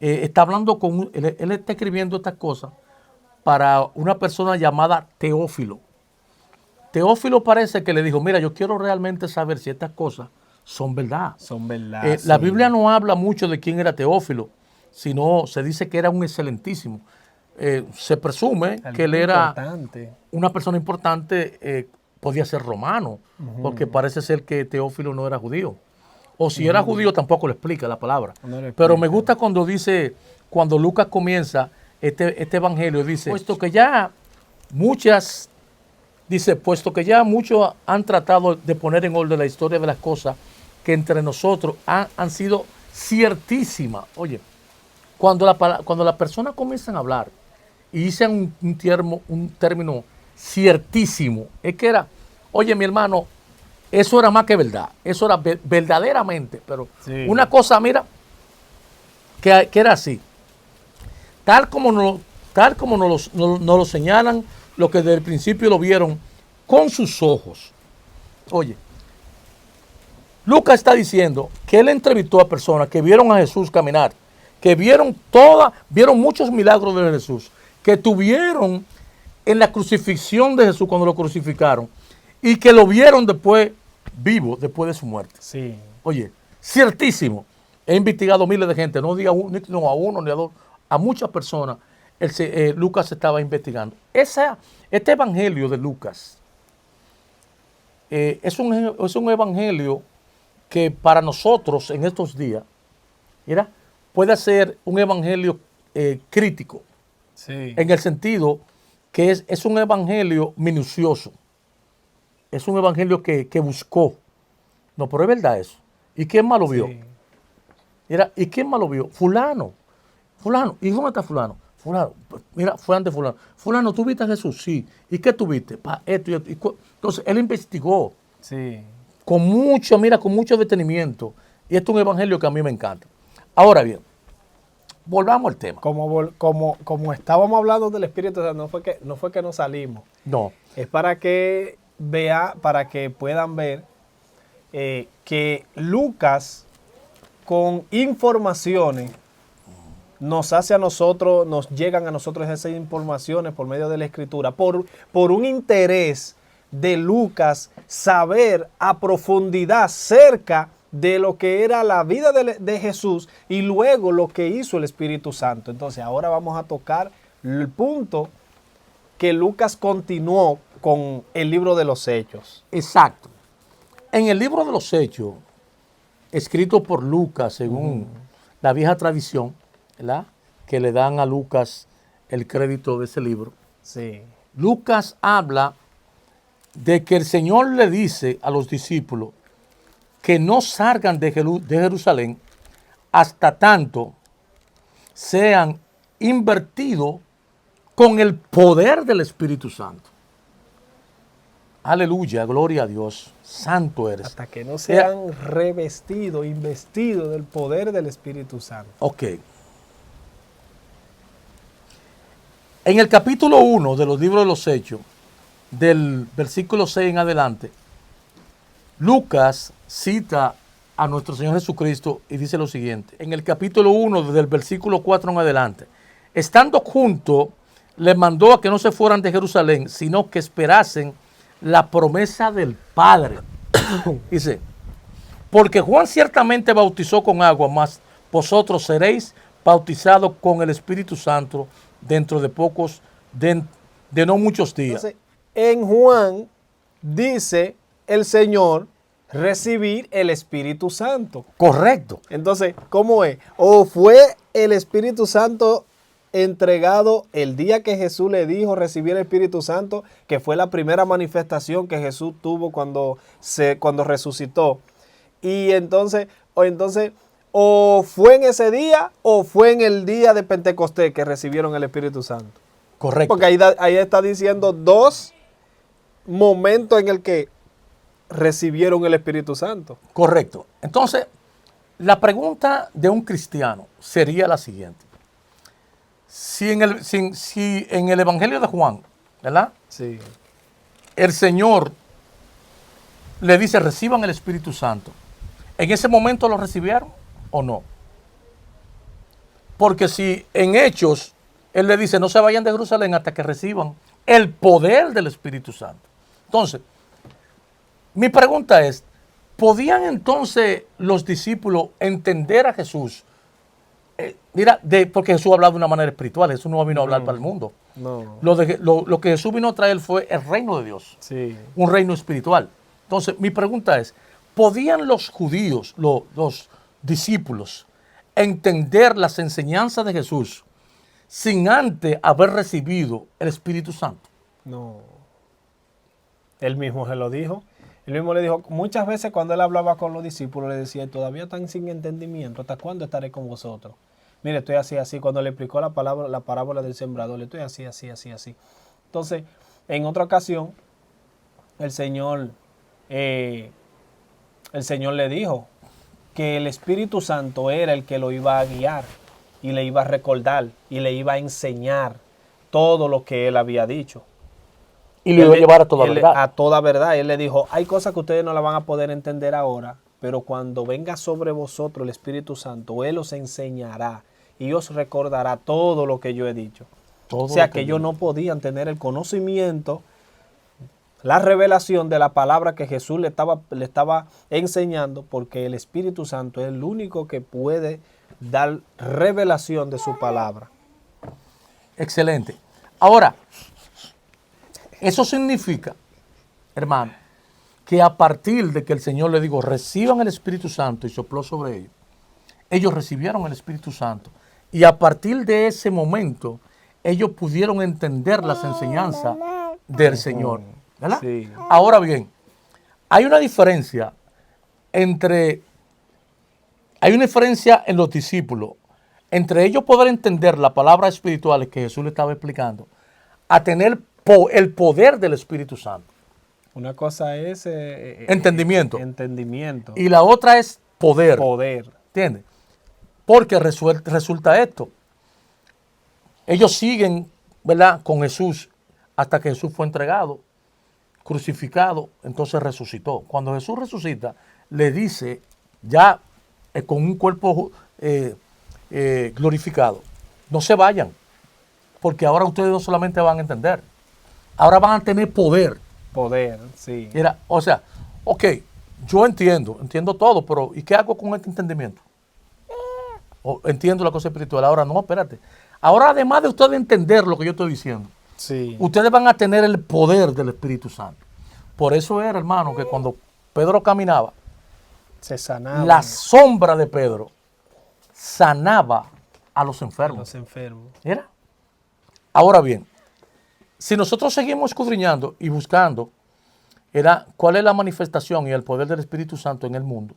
está hablando él está escribiendo estas cosas para una persona llamada Teófilo. Teófilo parece que le dijo, mira, yo quiero realmente saber si estas cosas son verdad. Son verdad. La Biblia no habla mucho de quién era Teófilo, sino se dice que era un excelentísimo. Se presume que él era una persona importante, podía ser romano, porque parece ser que Teófilo no era judío. O si era judío tampoco lo explica la palabra. Pero me gusta cuando dice, cuando Lucas comienza este evangelio, dice, puesto que ya muchos han tratado de poner en orden la historia de las cosas que entre nosotros han sido ciertísimas. Oye, cuando las personas comienzan a hablar y dicen un término ciertísimo, es que era, oye mi hermano, eso era más que verdad, eso era verdaderamente, pero una cosa, mira, que era así, tal como nos lo señalan los que desde el principio lo vieron con sus ojos. Oye, Lucas está diciendo que él entrevistó a personas que vieron a Jesús caminar, que vieron muchos milagros de Jesús, que tuvieron en la crucifixión de Jesús cuando lo crucificaron y que lo vieron después vivo, después de su muerte. Sí. Oye, ciertísimo. He investigado miles de gente, no a uno ni a dos, a muchas personas. Lucas estaba investigando. Este evangelio de Lucas es un evangelio que para nosotros en estos días, mira, puede ser un evangelio crítico, en el sentido que es un evangelio minucioso, es un evangelio que buscó. No, pero es verdad eso. ¿Y quién más lo vio? Mira, ¿y quién más lo vio? Fulano. ¿Y dónde está fulano? Fulano, mira, fue ante fulano. Fulano, ¿tú viste a Jesús? Sí. ¿Y qué tuviste? Esto y esto. Entonces, él investigó. Sí. Con mucho detenimiento. Y esto es un evangelio que a mí me encanta. Ahora bien, volvamos al tema. Como estábamos hablando del Espíritu Santo, no fue que nos salimos. No. Es para que puedan ver que Lucas, con informaciones, nos llegan a nosotros esas informaciones por medio de la Escritura, por un interés de Lucas saber a profundidad cerca de lo que era la vida de Jesús y luego lo que hizo el Espíritu Santo. Entonces ahora vamos a tocar el punto que Lucas continuó con el libro de los Hechos. Exacto. En el libro de los Hechos, escrito por Lucas según la vieja tradición, ¿verdad?, que le dan a Lucas el crédito de ese libro. Sí. Lucas habla de que el Señor le dice a los discípulos que no salgan de Jerusalén hasta tanto sean invertidos con el poder del Espíritu Santo. Aleluya, gloria a Dios, santo eres. Hasta que no sean revestidos, investidos del poder del Espíritu Santo. Ok. En el capítulo 1 de los libros de los Hechos, del versículo 6 en adelante, Lucas cita a nuestro Señor Jesucristo y dice lo siguiente, en el capítulo 1, desde el versículo 4 en adelante, estando juntos, les mandó a que no se fueran de Jerusalén, sino que esperasen la promesa del Padre. Dice, porque Juan ciertamente bautizó con agua, mas vosotros seréis bautizados con el Espíritu Santo dentro de pocos, de no muchos días. Entonces, en Juan dice el Señor recibir el Espíritu Santo. Correcto. Entonces, ¿cómo es? ¿O fue el Espíritu Santo entregado el día que Jesús le dijo recibir el Espíritu Santo, que fue la primera manifestación que Jesús tuvo cuando resucitó? Y entonces, o fue en ese día o fue en el día de Pentecostés que recibieron el Espíritu Santo. Correcto. Porque ahí está diciendo dos momentos en el que recibieron el Espíritu Santo. Correcto. Entonces, la pregunta de un cristiano sería la siguiente. Si en el Evangelio de Juan, ¿verdad? Sí. El Señor le dice, reciban el Espíritu Santo. ¿En ese momento lo recibieron o no? Porque si en Hechos, Él le dice, no se vayan de Jerusalén hasta que reciban el poder del Espíritu Santo. Entonces, mi pregunta es, ¿podían entonces los discípulos entender a Jesús? Porque Jesús hablaba de una manera espiritual, Jesús no vino a hablar para el mundo. No. Lo que Jesús vino a traer fue el reino de Dios, Sí. un reino espiritual. Entonces, mi pregunta es, ¿podían los judíos, los discípulos, entender las enseñanzas de Jesús sin antes haber recibido el Espíritu Santo? No. Él mismo se lo dijo. Él mismo le dijo, muchas veces cuando él hablaba con los discípulos, le decía, todavía están sin entendimiento, ¿hasta cuándo estaré con vosotros? Mire, estoy así, así. Cuando le explicó la parábola del sembrador, le estoy así, así, así, así. Entonces, en otra ocasión, el Señor le dijo que el Espíritu Santo era el que lo iba a guiar y le iba a recordar y le iba a enseñar todo lo que él había dicho. Y lo iba a llevar a toda verdad. A toda verdad. Él le dijo, hay cosas que ustedes no la van a poder entender ahora, pero cuando venga sobre vosotros el Espíritu Santo, Él os enseñará y os recordará todo lo que yo he dicho. O sea que ellos no podían tener el conocimiento, la revelación de la palabra que Jesús le estaba enseñando, porque el Espíritu Santo es el único que puede dar revelación de su palabra. Excelente. Ahora, eso significa, hermano, que a partir de que el Señor le dijo, reciban el Espíritu Santo y sopló sobre ellos, ellos recibieron el Espíritu Santo. Y a partir de ese momento, ellos pudieron entender las enseñanzas del Señor. ¿Verdad? Sí. Ahora bien, hay una diferencia en los discípulos, entre ellos poder entender la palabra espiritual que Jesús le estaba explicando, a tener el poder del Espíritu Santo. Una cosa es Entendimiento. Entendimiento. Y la otra es poder. Poder. ¿Entiendes? Porque resulta esto. Ellos siguen, ¿verdad?, con Jesús hasta que Jesús fue entregado, crucificado, entonces resucitó. Cuando Jesús resucita, le dice, ya con un cuerpo glorificado, no se vayan, porque ahora ustedes no solamente van a entender, ahora van a tener poder. Poder, sí. Mira, o sea, ok, yo entiendo todo, pero ¿y qué hago con este entendimiento? Entiendo la cosa espiritual, ahora no, espérate. Ahora, además de ustedes entender lo que yo estoy diciendo, Sí. ustedes van a tener el poder del Espíritu Santo. Por eso era, hermano, que cuando Pedro caminaba, Se sanaba. la sombra de Pedro sanaba a los enfermos. Los enfermos. ¿Mira? Ahora bien, si nosotros seguimos escudriñando y buscando cuál es la manifestación y el poder del Espíritu Santo en el mundo,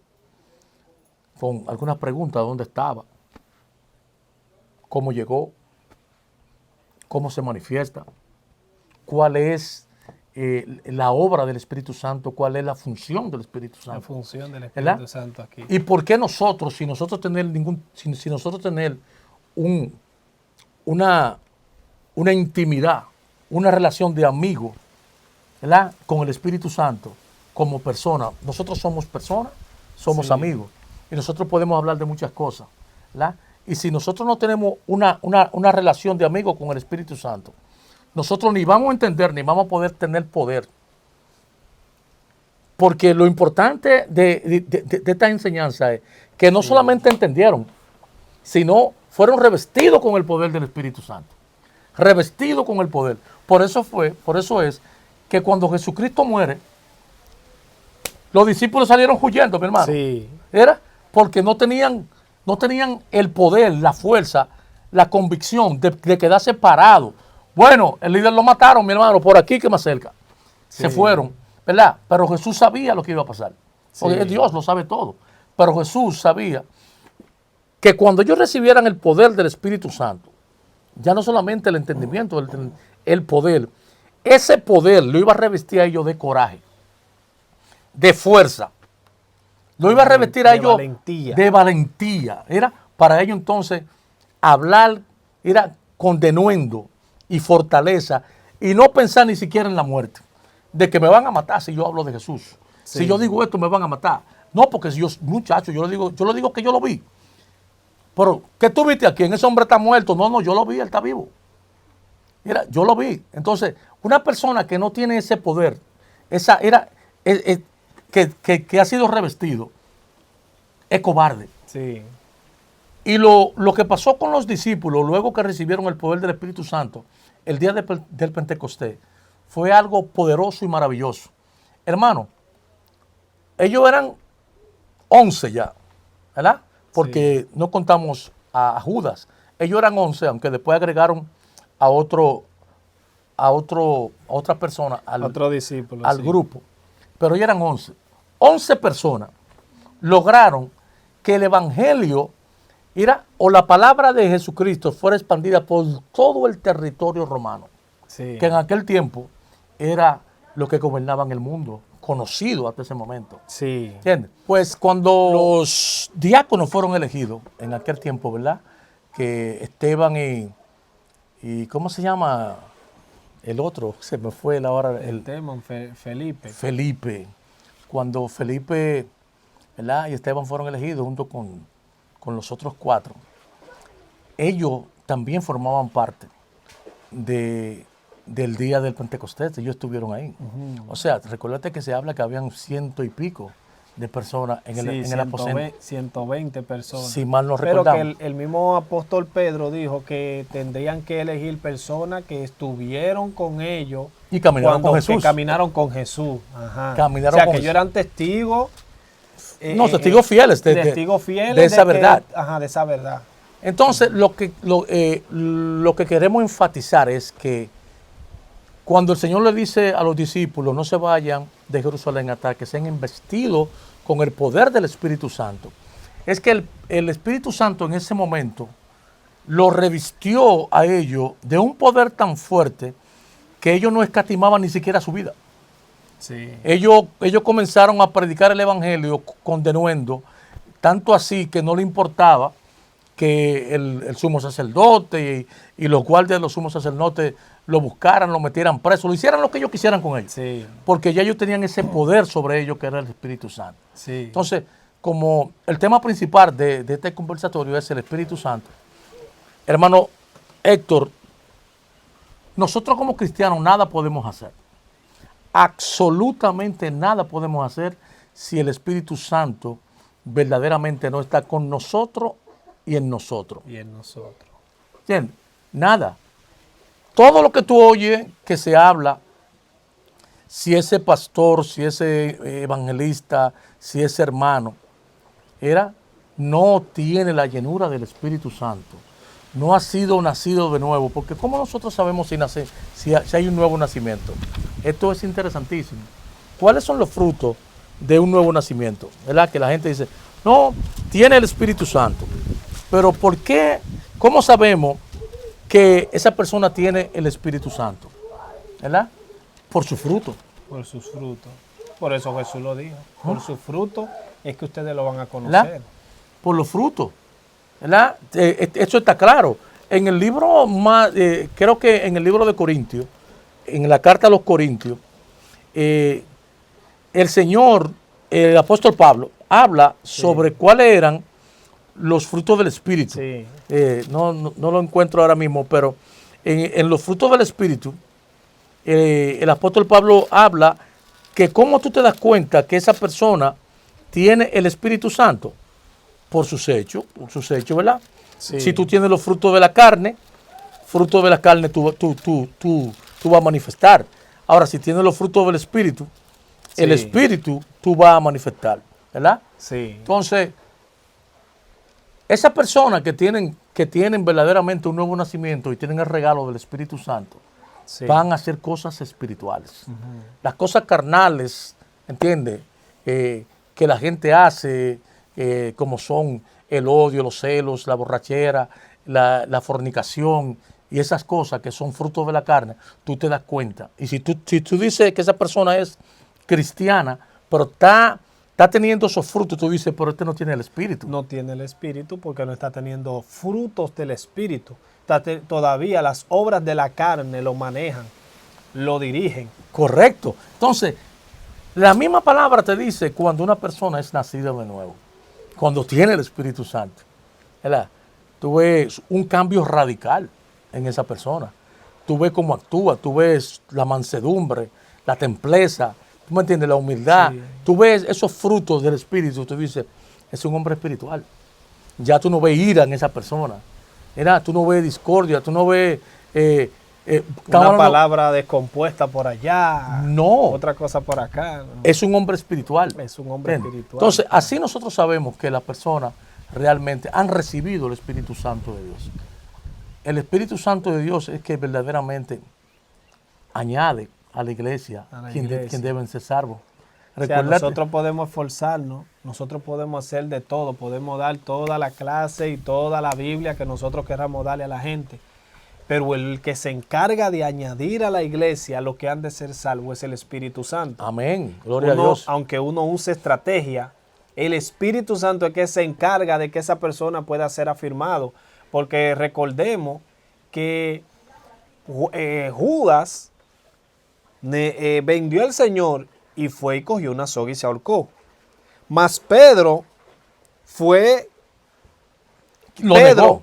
con algunas preguntas, ¿dónde estaba? ¿Cómo llegó? ¿Cómo se manifiesta? ¿Cuál es la obra del Espíritu Santo? ¿Cuál es la función del Espíritu Santo? La función del Espíritu ¿Verdad? Santo aquí. ¿Y por qué nosotros, si nosotros tener una intimidad, una relación de amigo, ¿verdad?, con el Espíritu Santo como persona, nosotros somos personas somos Sí. amigos. Y nosotros podemos hablar de muchas cosas, ¿verdad? Y si nosotros no tenemos una relación de amigos con el Espíritu Santo, nosotros ni vamos a entender, ni vamos a poder tener poder. Porque lo importante de esta enseñanza es que no solamente entendieron, sino fueron revestidos con el poder del Espíritu Santo. Revestidos con el poder. Por eso es que cuando Jesucristo muere, los discípulos salieron huyendo, mi hermano. Sí. Era porque no tenían el poder, la fuerza, la convicción de quedarse parados. Bueno, el líder lo mataron, mi hermano, por aquí que más cerca. Se fueron, ¿verdad? Pero Jesús sabía lo que iba a pasar. Porque Sí. Dios lo sabe todo. Pero Jesús sabía que cuando ellos recibieran el poder del Espíritu Santo, ya no solamente el entendimiento, el poder, ese poder lo iba a revestir a ellos de coraje, de fuerza. Lo iba a revestir a De ellos valentía. de valentía. Era para ellos entonces hablar, era con denuendo y fortaleza y no pensar ni siquiera en la muerte. De que me van a matar si yo hablo de Jesús. Sí. Si yo digo esto, me van a matar. No, porque si yo, muchacho, yo lo digo que yo lo vi. Pero, ¿qué tú viste aquí? Ese hombre está muerto. No, yo lo vi, él está vivo. Mira, yo lo vi. Entonces, una persona que no tiene ese poder, que ha sido revestido, es cobarde. Sí. Y lo que pasó con los discípulos, luego que recibieron el poder del Espíritu Santo, el día del Pentecostés, fue algo poderoso y maravilloso. Hermano, ellos eran 11 ya, ¿verdad? Porque no contamos a Judas. Ellos eran 11, aunque después agregaron a otra persona Otro discípulo. al sí. grupo. Pero ellos eran 11. 11 personas lograron que el Evangelio o la palabra de Jesucristo fuera expandida por todo el territorio romano, Sí. que en aquel tiempo era lo que gobernaba en el mundo, conocido hasta ese momento. Sí. ¿Entiendes? Pues cuando los diáconos fueron elegidos en aquel tiempo, ¿verdad? Que Esteban y ¿cómo se llama? El otro, se me fue la hora. El tema, Felipe. Felipe. Cuando Felipe, ¿verdad? Y Esteban fueron elegidos junto con los otros 4, ellos también formaban parte del día del Pentecostés. Ellos estuvieron ahí. O sea, recuérdate que se habla que habían 100 y pico de personas en el aposento. 120 personas. Si mal no Pero recordamos. que el mismo apóstol Pedro dijo que tendrían que elegir personas que estuvieron con ellos Y caminaron con que Jesús. caminaron con Jesús. Ajá. Caminaron o sea, con que Jesús. ellos eran testigos. No, testigos fieles testigos fieles de esa verdad. Ajá, de esa verdad. Entonces, lo que queremos enfatizar es que cuando el Señor le dice a los discípulos, no se vayan de Jerusalén hasta que sean investidos con el poder del Espíritu Santo, es que el Espíritu Santo en ese momento lo revistió a ellos de un poder tan fuerte que ellos no escatimaban ni siquiera su vida. Sí. Ellos comenzaron a predicar el Evangelio con denuendo, tanto así que no le importaba que el sumo sacerdote y los guardias de los sumos sacerdotes lo buscaran, lo metieran preso, lo hicieran lo que ellos quisieran con ellos. Sí. Porque ya ellos tenían ese poder sobre ellos que era el Espíritu Santo. Sí. Entonces, como el tema principal de este conversatorio es el Espíritu Santo, hermano Héctor, nosotros como cristianos nada podemos hacer. Absolutamente nada podemos hacer si el Espíritu Santo verdaderamente no está con nosotros y en nosotros. Y en nosotros. ¿Entiendes? Nada. Todo lo que tú oyes que se habla, si ese pastor, si ese evangelista, si ese hermano, no tiene la llenura del Espíritu Santo. No ha sido nacido de nuevo. Porque ¿cómo nosotros sabemos si hay un nuevo nacimiento? Esto es interesantísimo. ¿Cuáles son los frutos de un nuevo nacimiento? ¿Verdad? Que la gente dice, no, tiene el Espíritu Santo. Pero ¿por qué? ¿Cómo sabemos que esa persona tiene el Espíritu Santo? ¿Verdad? Por su fruto. Por sus frutos. Por eso Jesús lo dijo. Por sus frutos es que ustedes lo van a conocer. ¿Verdad? Por los frutos. ¿Verdad? Eso está claro. En el libro creo que en el libro de Corintios, en la carta a los Corintios, el apóstol Pablo, habla sobre cuáles eran los frutos del Espíritu. Sí. No lo encuentro ahora mismo, pero en los frutos del Espíritu, el apóstol Pablo habla que cómo tú te das cuenta que esa persona tiene el Espíritu Santo por sus hechos, ¿verdad? Sí. Si tú tienes los frutos de la carne tú vas a manifestar. Ahora, si tienes los frutos del Espíritu, el Sí. Espíritu tú vas a manifestar, ¿verdad? Sí. Entonces, esas personas que tienen verdaderamente un nuevo nacimiento y tienen el regalo del Espíritu Santo, Sí. van a hacer cosas espirituales. Las cosas carnales, ¿entiendes? Que la gente hace, como son el odio, los celos, la borrachera, la fornicación y esas cosas que son frutos de la carne, tú te das cuenta. Y si tú dices que esa persona es cristiana, pero está teniendo esos frutos, tú dices, pero este no tiene el Espíritu. No tiene el Espíritu porque no está teniendo frutos del Espíritu. Todavía las obras de la carne lo manejan, lo dirigen. Correcto. Entonces, la misma palabra te dice cuando una persona es nacida de nuevo, cuando tiene el Espíritu Santo, ¿verdad? Tú ves un cambio radical en esa persona. Tú ves cómo actúa, tú ves la mansedumbre, la templeza, ¿tú me entiendes? La humildad. Sí. Tú ves esos frutos del Espíritu, tú dices, es un hombre espiritual. Ya tú no ves ira en esa persona. Era, tú no ves discordia, tú no ves... Una palabra descompuesta por allá, no, otra cosa por acá. ¿No? es un hombre espiritual. Es un hombre ¿Entiendes? espiritual. Entonces, así nosotros sabemos que las personas realmente han recibido el Espíritu Santo de Dios. El Espíritu Santo de Dios es que verdaderamente añade a la iglesia, A la quien iglesia. deben ser salvos. O sea, Recuérdate, nosotros podemos esforzarnos, nosotros podemos hacer de todo, podemos dar toda la clase y toda la Biblia que nosotros queramos darle a la gente. Pero el que se encarga de añadir a la iglesia lo que han de ser salvos es el Espíritu Santo. amén, gloria a Dios. Aunque uno use estrategia, el Espíritu Santo es que se encarga de que esa persona pueda ser afirmado. Porque recordemos que Judas vendió al Señor y fue y cogió una soga y se ahorcó. Mas Pedro fue...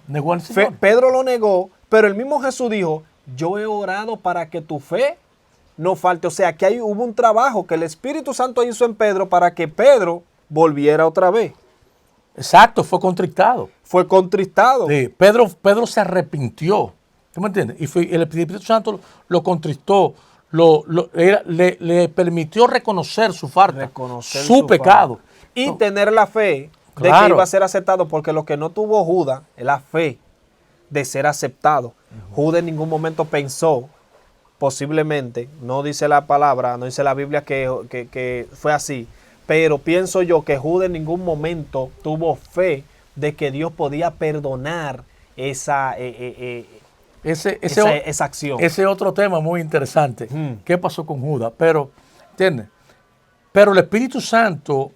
Negó al Señor. Pedro lo negó, pero el mismo Jesús dijo, yo he orado para que tu fe no falte. O sea, que hubo un trabajo que el Espíritu Santo hizo en Pedro para que Pedro volviera otra vez. Exacto, fue contristado. Fue contristado. Sí, Pedro se arrepintió. ¿Tú me entiendes? Y el Espíritu Santo lo contristó, le permitió reconocer su falta, Reconocer su pecado. falta. Y tener la fe de Claro. que iba a ser aceptado, porque lo que no tuvo Judas es la fe de ser aceptado. Judas en ningún momento pensó, posiblemente, no dice la palabra, no dice la Biblia que fue así, pero pienso yo que Judas en ningún momento tuvo fe de que Dios podía perdonar esa acción. Ese otro tema muy interesante. Ujú. ¿Qué pasó con Judas? Pero, ¿entiendes? Pero el Espíritu Santo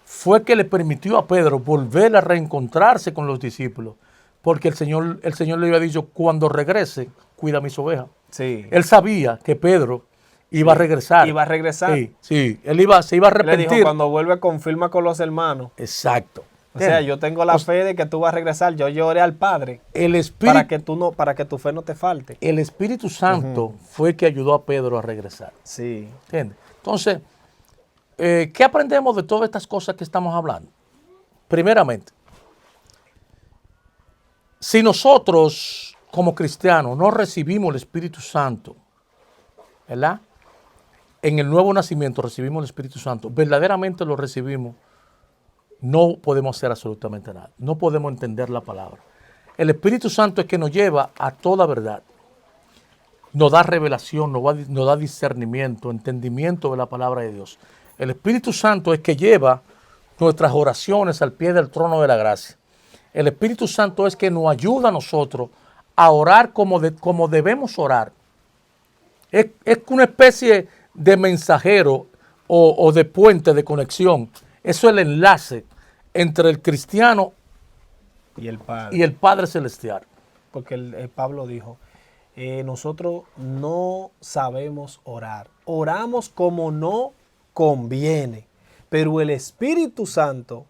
fue que le permitió a Pedro volver a reencontrarse con los discípulos, porque el Señor le había dicho, cuando regrese, cuida mis ovejas. Sí. Él sabía que Pedro iba a regresar. Iba a regresar. Sí, él se iba a Le arrepentir. dijo, cuando vuelve, confirma con los hermanos. Exacto. O sea, yo tengo la fe de que tú vas a regresar. Yo lloré al Padre El Espíritu, para que tu fe no te falte. el Espíritu Santo fue que ayudó a Pedro a regresar. Sí. ¿Entiendes? Entonces, ¿qué aprendemos de todas estas cosas que estamos hablando? Primeramente, si nosotros como cristianos no recibimos el Espíritu Santo, ¿verdad? En el nuevo nacimiento recibimos el Espíritu Santo, verdaderamente lo recibimos, no podemos hacer absolutamente nada, no podemos entender la palabra. El Espíritu Santo es que nos lleva a toda verdad, nos da revelación, nos da discernimiento, entendimiento de la palabra de Dios. El Espíritu Santo es que lleva nuestras oraciones al pie del trono de la gracia. El Espíritu Santo es que nos ayuda a nosotros a orar como debemos orar. Es una especie de mensajero o de puente de conexión. Eso es el enlace entre el cristiano Y el Padre. y el Padre Celestial. Porque Pablo dijo, nosotros no sabemos orar. Oramos como no conviene. pero el Espíritu Santo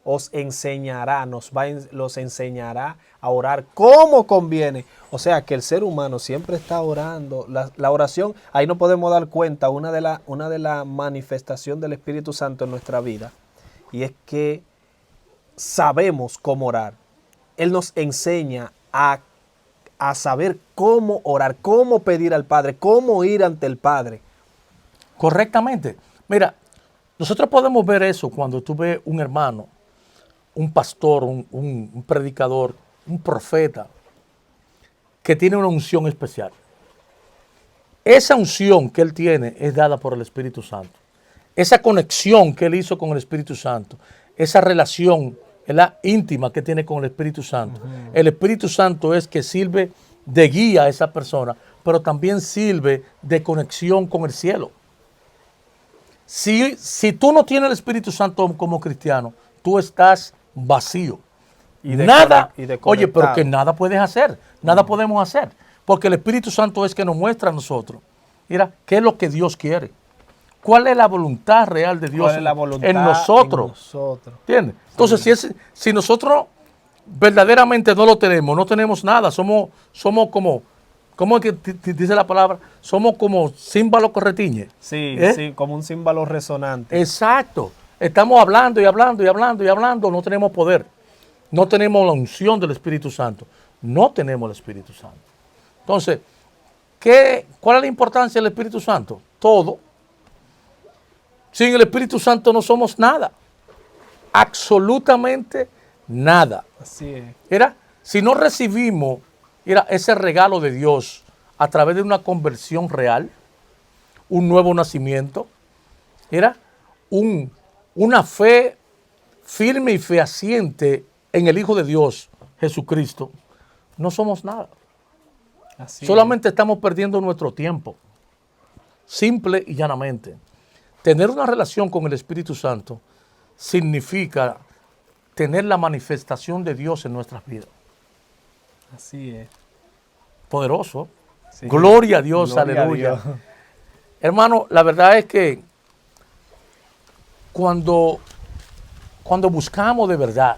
os enseñará, los enseñará a orar como conviene. O sea que el ser humano siempre está orando. La oración, ahí nos podemos dar cuenta, una de las manifestaciones del Espíritu Santo en nuestra vida, y es que sabemos cómo orar. Él nos enseña a saber cómo orar, cómo pedir al Padre, cómo ir ante el Padre. Correctamente. Mira, nosotros podemos ver eso cuando tú ves un hermano, un pastor, un predicador, un profeta, que tiene una unción especial. Esa unción que él tiene es dada por el Espíritu Santo. Esa conexión que él hizo con el Espíritu Santo, esa relación, ¿verdad?, íntima que tiene con el Espíritu Santo. El Espíritu Santo es que sirve de guía a esa persona, pero también sirve de conexión con el cielo. Si tú no tienes el Espíritu Santo como cristiano, tú estás vacío. Oye, pero que nada puedes hacer, nada podemos hacer, porque el Espíritu Santo es que nos muestra a nosotros, mira, qué es lo que Dios quiere, cuál es la voluntad real de Dios en nosotros. ¿Entiendes? Entonces, si nosotros verdaderamente no lo tenemos, no tenemos nada, somos como, ¿cómo es que dice la palabra? Somos como címbalo que retiñe. Sí, sí, como un címbalo resonante. Exacto. Estamos hablando y hablando y hablando y hablando, no tenemos poder. No tenemos la unción del Espíritu Santo. No tenemos el Espíritu Santo. Entonces, ¿cuál es la importancia del Espíritu Santo? Todo. Sin el Espíritu Santo no somos nada. Absolutamente nada. Así es. Mira, si no recibimos ese regalo de Dios a través de una conversión real, un nuevo nacimiento, una fe firme y fehaciente en el Hijo de Dios, Jesucristo, no somos nada. Solamente estamos perdiendo nuestro tiempo, simple y llanamente. Tener una relación con el Espíritu Santo significa tener la manifestación de Dios en nuestras vidas. Así es. Poderoso. Sí. Gloria a Dios, Gloria aleluya. a Dios. Hermano, la verdad es que cuando buscamos de verdad,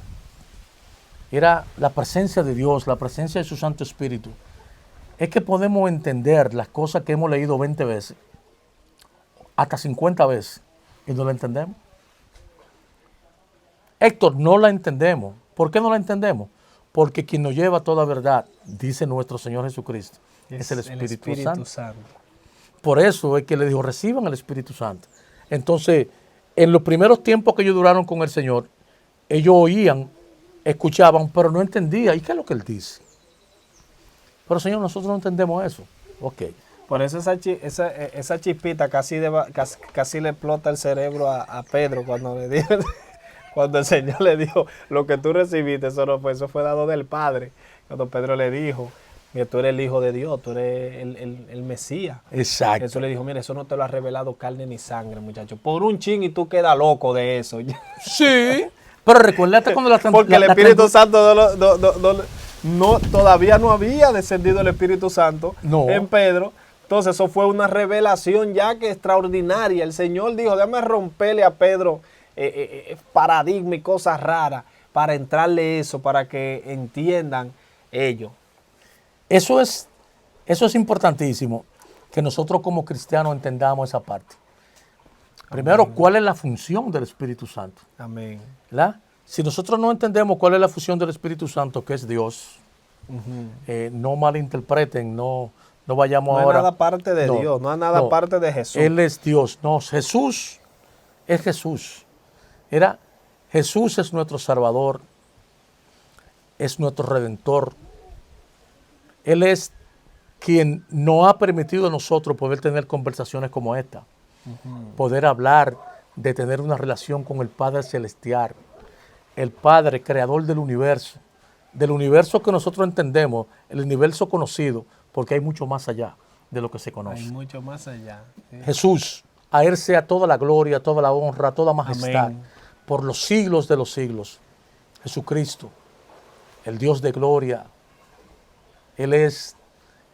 la presencia de Dios, la presencia de su Santo Espíritu, es que podemos entender las cosas que hemos leído 20 veces, hasta 50 veces, y no la entendemos. Héctor, no la entendemos. ¿Por qué no la entendemos? Porque quien nos lleva a toda verdad, dice nuestro Señor Jesucristo, es el Espíritu Santo. Por eso es que le dijo, reciban el Espíritu Santo. Entonces, en los primeros tiempos que ellos duraron con el Señor, ellos oían, escuchaban, pero no entendían. ¿Y qué es lo que Él dice? Pero Señor, nosotros no entendemos eso. Ok. Por eso esa chispita casi le explota el cerebro a Pedro cuando le dijo, cuando el Señor le dijo, lo que tú recibiste, eso fue dado del Padre. Cuando Pedro le dijo, mira, tú eres el Hijo de Dios, tú eres el Mesías. Exacto. Eso le dijo, mira, eso no te lo ha revelado carne ni sangre, muchacho. Por un chin y tú quedas loco de eso. Sí, pero recuérdate cuando porque el Espíritu Santo todavía no había descendido el Espíritu Santo en Pedro. Entonces eso fue una revelación ya que extraordinaria. El Señor dijo, déjame romperle a Pedro paradigma y cosas raras para entrarle eso, para que entiendan ellos. Eso es importantísimo, que nosotros como cristianos entendamos esa parte. Primero, ¿cuál es la función del Espíritu Santo? Amén. ¿Verdad? Si nosotros no entendemos cuál es la función del Espíritu Santo, que es Dios, no malinterpreten, no vayamos ahora. No es nada parte de Dios, no es nada parte de Jesús. Él es Dios. No, Jesús es Jesús. Jesús es nuestro Salvador, es nuestro Redentor. Él es quien nos ha permitido a nosotros poder tener conversaciones como esta, poder hablar, de tener una relación con el Padre Celestial, el Padre creador del universo que nosotros entendemos, el universo conocido, porque hay mucho más allá de lo que se conoce. Hay mucho más allá. Sí. Jesús, a Él sea toda la gloria, toda la honra, toda majestad, amén, por los siglos de los siglos. Jesucristo, el Dios de gloria, Él es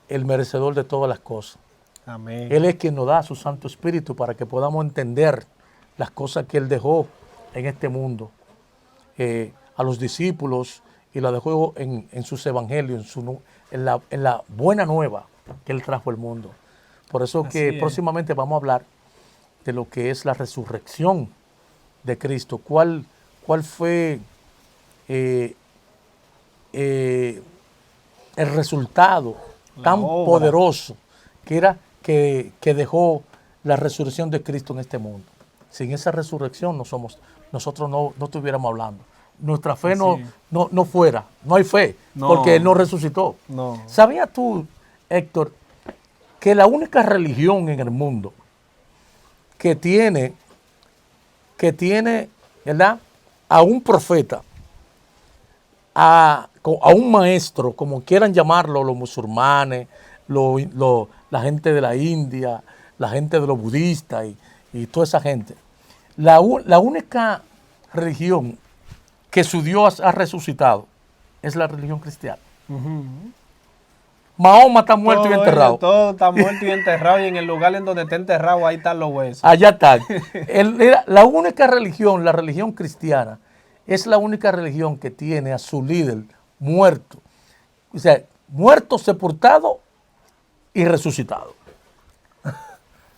el merecedor de todas las cosas. amén. Él es quien nos da su Santo Espíritu para que podamos entender las cosas que Él dejó en este mundo a los discípulos y la dejó en sus evangelios, en la buena nueva que Él trajo al mundo. Por eso que próximamente vamos a hablar de lo que es la resurrección de Cristo. ¿Cuál fue el resultado tan poderoso que era que dejó la resurrección de Cristo en este mundo? Sin esa resurrección nosotros no estuviéramos hablando. Nuestra fe no fuera, no hay fe, porque Él no resucitó. No. ¿Sabías tú, Héctor, que la única religión en el mundo que tiene, ¿verdad?, a un profeta, a un maestro, como quieran llamarlo los musulmanes, la gente de la India, la gente de los budistas y toda esa gente? La única religión que su Dios ha resucitado es la religión cristiana. Mahoma está muerto y enterrado. Todo está muerto y enterrado, y en el lugar en donde está enterrado, ahí están los huesos. Allá están. La única religión, la religión cristiana, es la única religión que tiene a su líder muerto. O sea, muerto, sepultado y resucitado.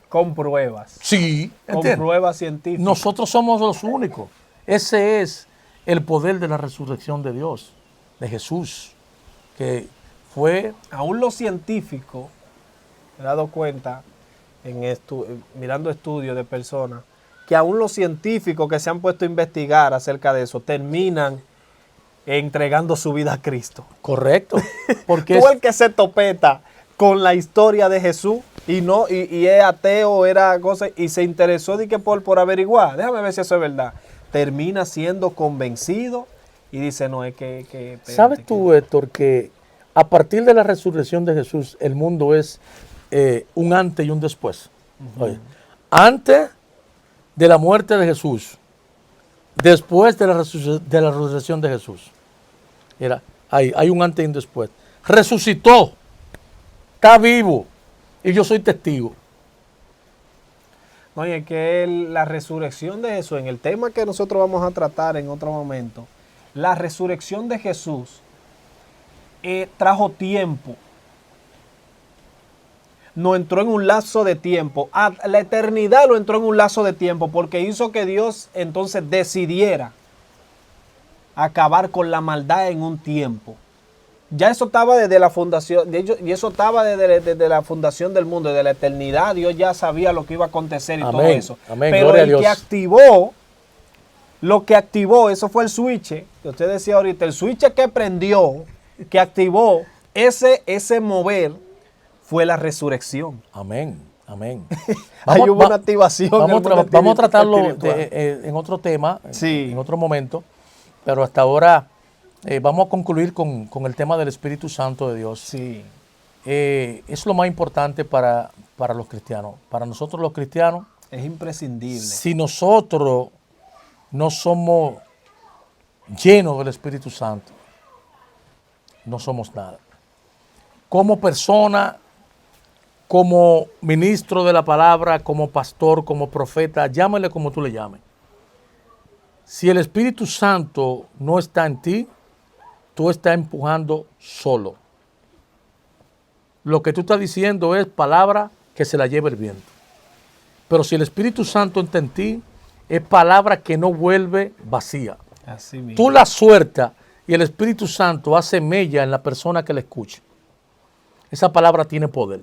Con pruebas. Sí, con pruebas científicas. Nosotros somos los únicos. Ese es el poder de la resurrección de Dios, de Jesús, que fue... Aún los científicos, me he dado cuenta, mirando estudios de personas, que aún los científicos que se han puesto a investigar acerca de eso, terminan entregando su vida a Cristo. Correcto. Porque tú el que se topeta con la historia de Jesús y es ateo, era cosa, y se interesó de que por averiguar, déjame ver si eso es verdad, termina siendo convencido y dice, no, es que ¿sabes tú, Héctor, que a partir de la resurrección de Jesús, el mundo es un antes y un después? Oye, antes de la muerte de Jesús, después de la resurrección de Jesús. Mira, hay un antes y un después. Resucitó, está vivo, y yo soy testigo. Oye, que la resurrección de Jesús, en el tema que nosotros vamos a tratar en otro momento, la resurrección de Jesús trajo tiempo. No entró en un lazo de tiempo. La eternidad lo entró en un lazo de tiempo porque hizo que Dios entonces decidiera acabar con la maldad en un tiempo. Ya eso estaba desde la fundación, y eso estaba desde la fundación del mundo, desde la eternidad. Dios ya sabía lo que iba a acontecer y todo eso. Amén. Pero Gloria el que activó, lo que activó, eso fue el switch que usted decía ahorita, el switch que prendió, que activó ese mover, fue la resurrección. Amén. Ahí hubo una activación. Vamos a tratarlo en otro tema, en otro momento, pero hasta ahora vamos a concluir con el tema del Espíritu Santo de Dios. Sí. Es lo más importante para los cristianos. Para nosotros los cristianos es imprescindible. Si nosotros no somos llenos del Espíritu Santo, no somos nada. Como persona, como ministro de la palabra, como pastor, como profeta, llámale como tú le llames. Si el Espíritu Santo no está en ti, tú estás empujando solo. Lo que tú estás diciendo es palabra que se la lleva el viento. Pero si el Espíritu Santo está en ti, es palabra que no vuelve vacía. Así mismo. Tú la sueltas y el Espíritu Santo hace mella en la persona que la escucha. Esa palabra tiene poder,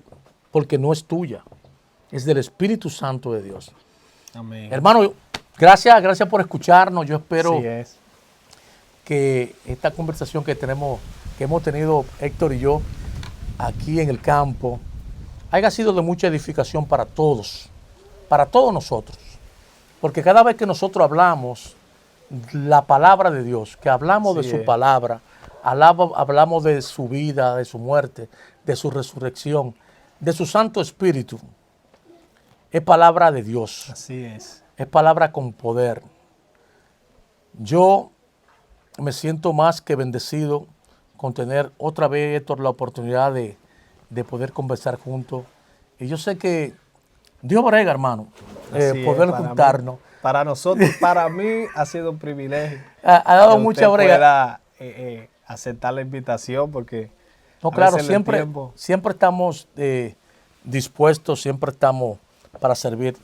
porque no es tuya, es del Espíritu Santo de Dios. Amén. Hermano, gracias por escucharnos. Yo espero Sí que esta conversación que hemos tenido Héctor y yo aquí en el campo, haya sido de mucha edificación para todos nosotros. Porque cada vez que nosotros hablamos la palabra de Dios, que hablamos de su palabra, hablamos de su vida, de su muerte, de su resurrección, de su Santo Espíritu, es palabra de Dios. Así es. Es palabra con poder. Yo me siento más que bendecido con tener otra vez, Héctor, la oportunidad de poder conversar juntos. Y yo sé que Dios brega, hermano, poder juntarnos. para nosotros, para mí ha sido un privilegio. Ha dado que mucha usted brega. pueda aceptar la invitación porque No, a claro, veces el tiempo- siempre estamos dispuestos, siempre estamos para servir.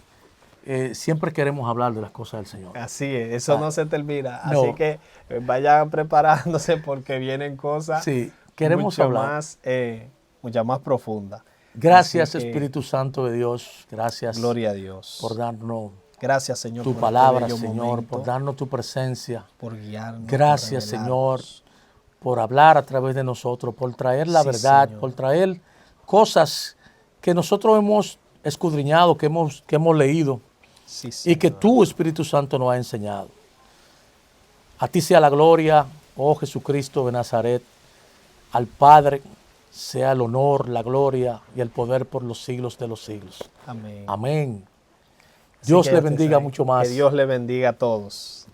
Siempre queremos hablar de las cosas del Señor. Así es, eso no se termina. No. Así que vayan preparándose porque vienen cosas Sí, queremos mucho hablar. más, mucha más profundas. Gracias, Así que, Espíritu Santo de Dios. Gracias Gloria a Dios. por darnos Gracias, Señor, tu por palabra, este bello Señor, momento, por darnos tu presencia. por guiarnos. Gracias, por Señor, revelarnos. por hablar a través de nosotros, por traer la Sí, verdad, Señor. por traer cosas que nosotros hemos escudriñado, que hemos leído Sí, y que Señor. tú, Espíritu Santo, nos has enseñado. A ti sea la gloria, oh Jesucristo de Nazaret. Al Padre sea el honor, la gloria y el poder por los siglos de los siglos. Amén. Amén. Así Dios que le ya usted bendiga sabe, mucho más. Que Dios le bendiga a todos.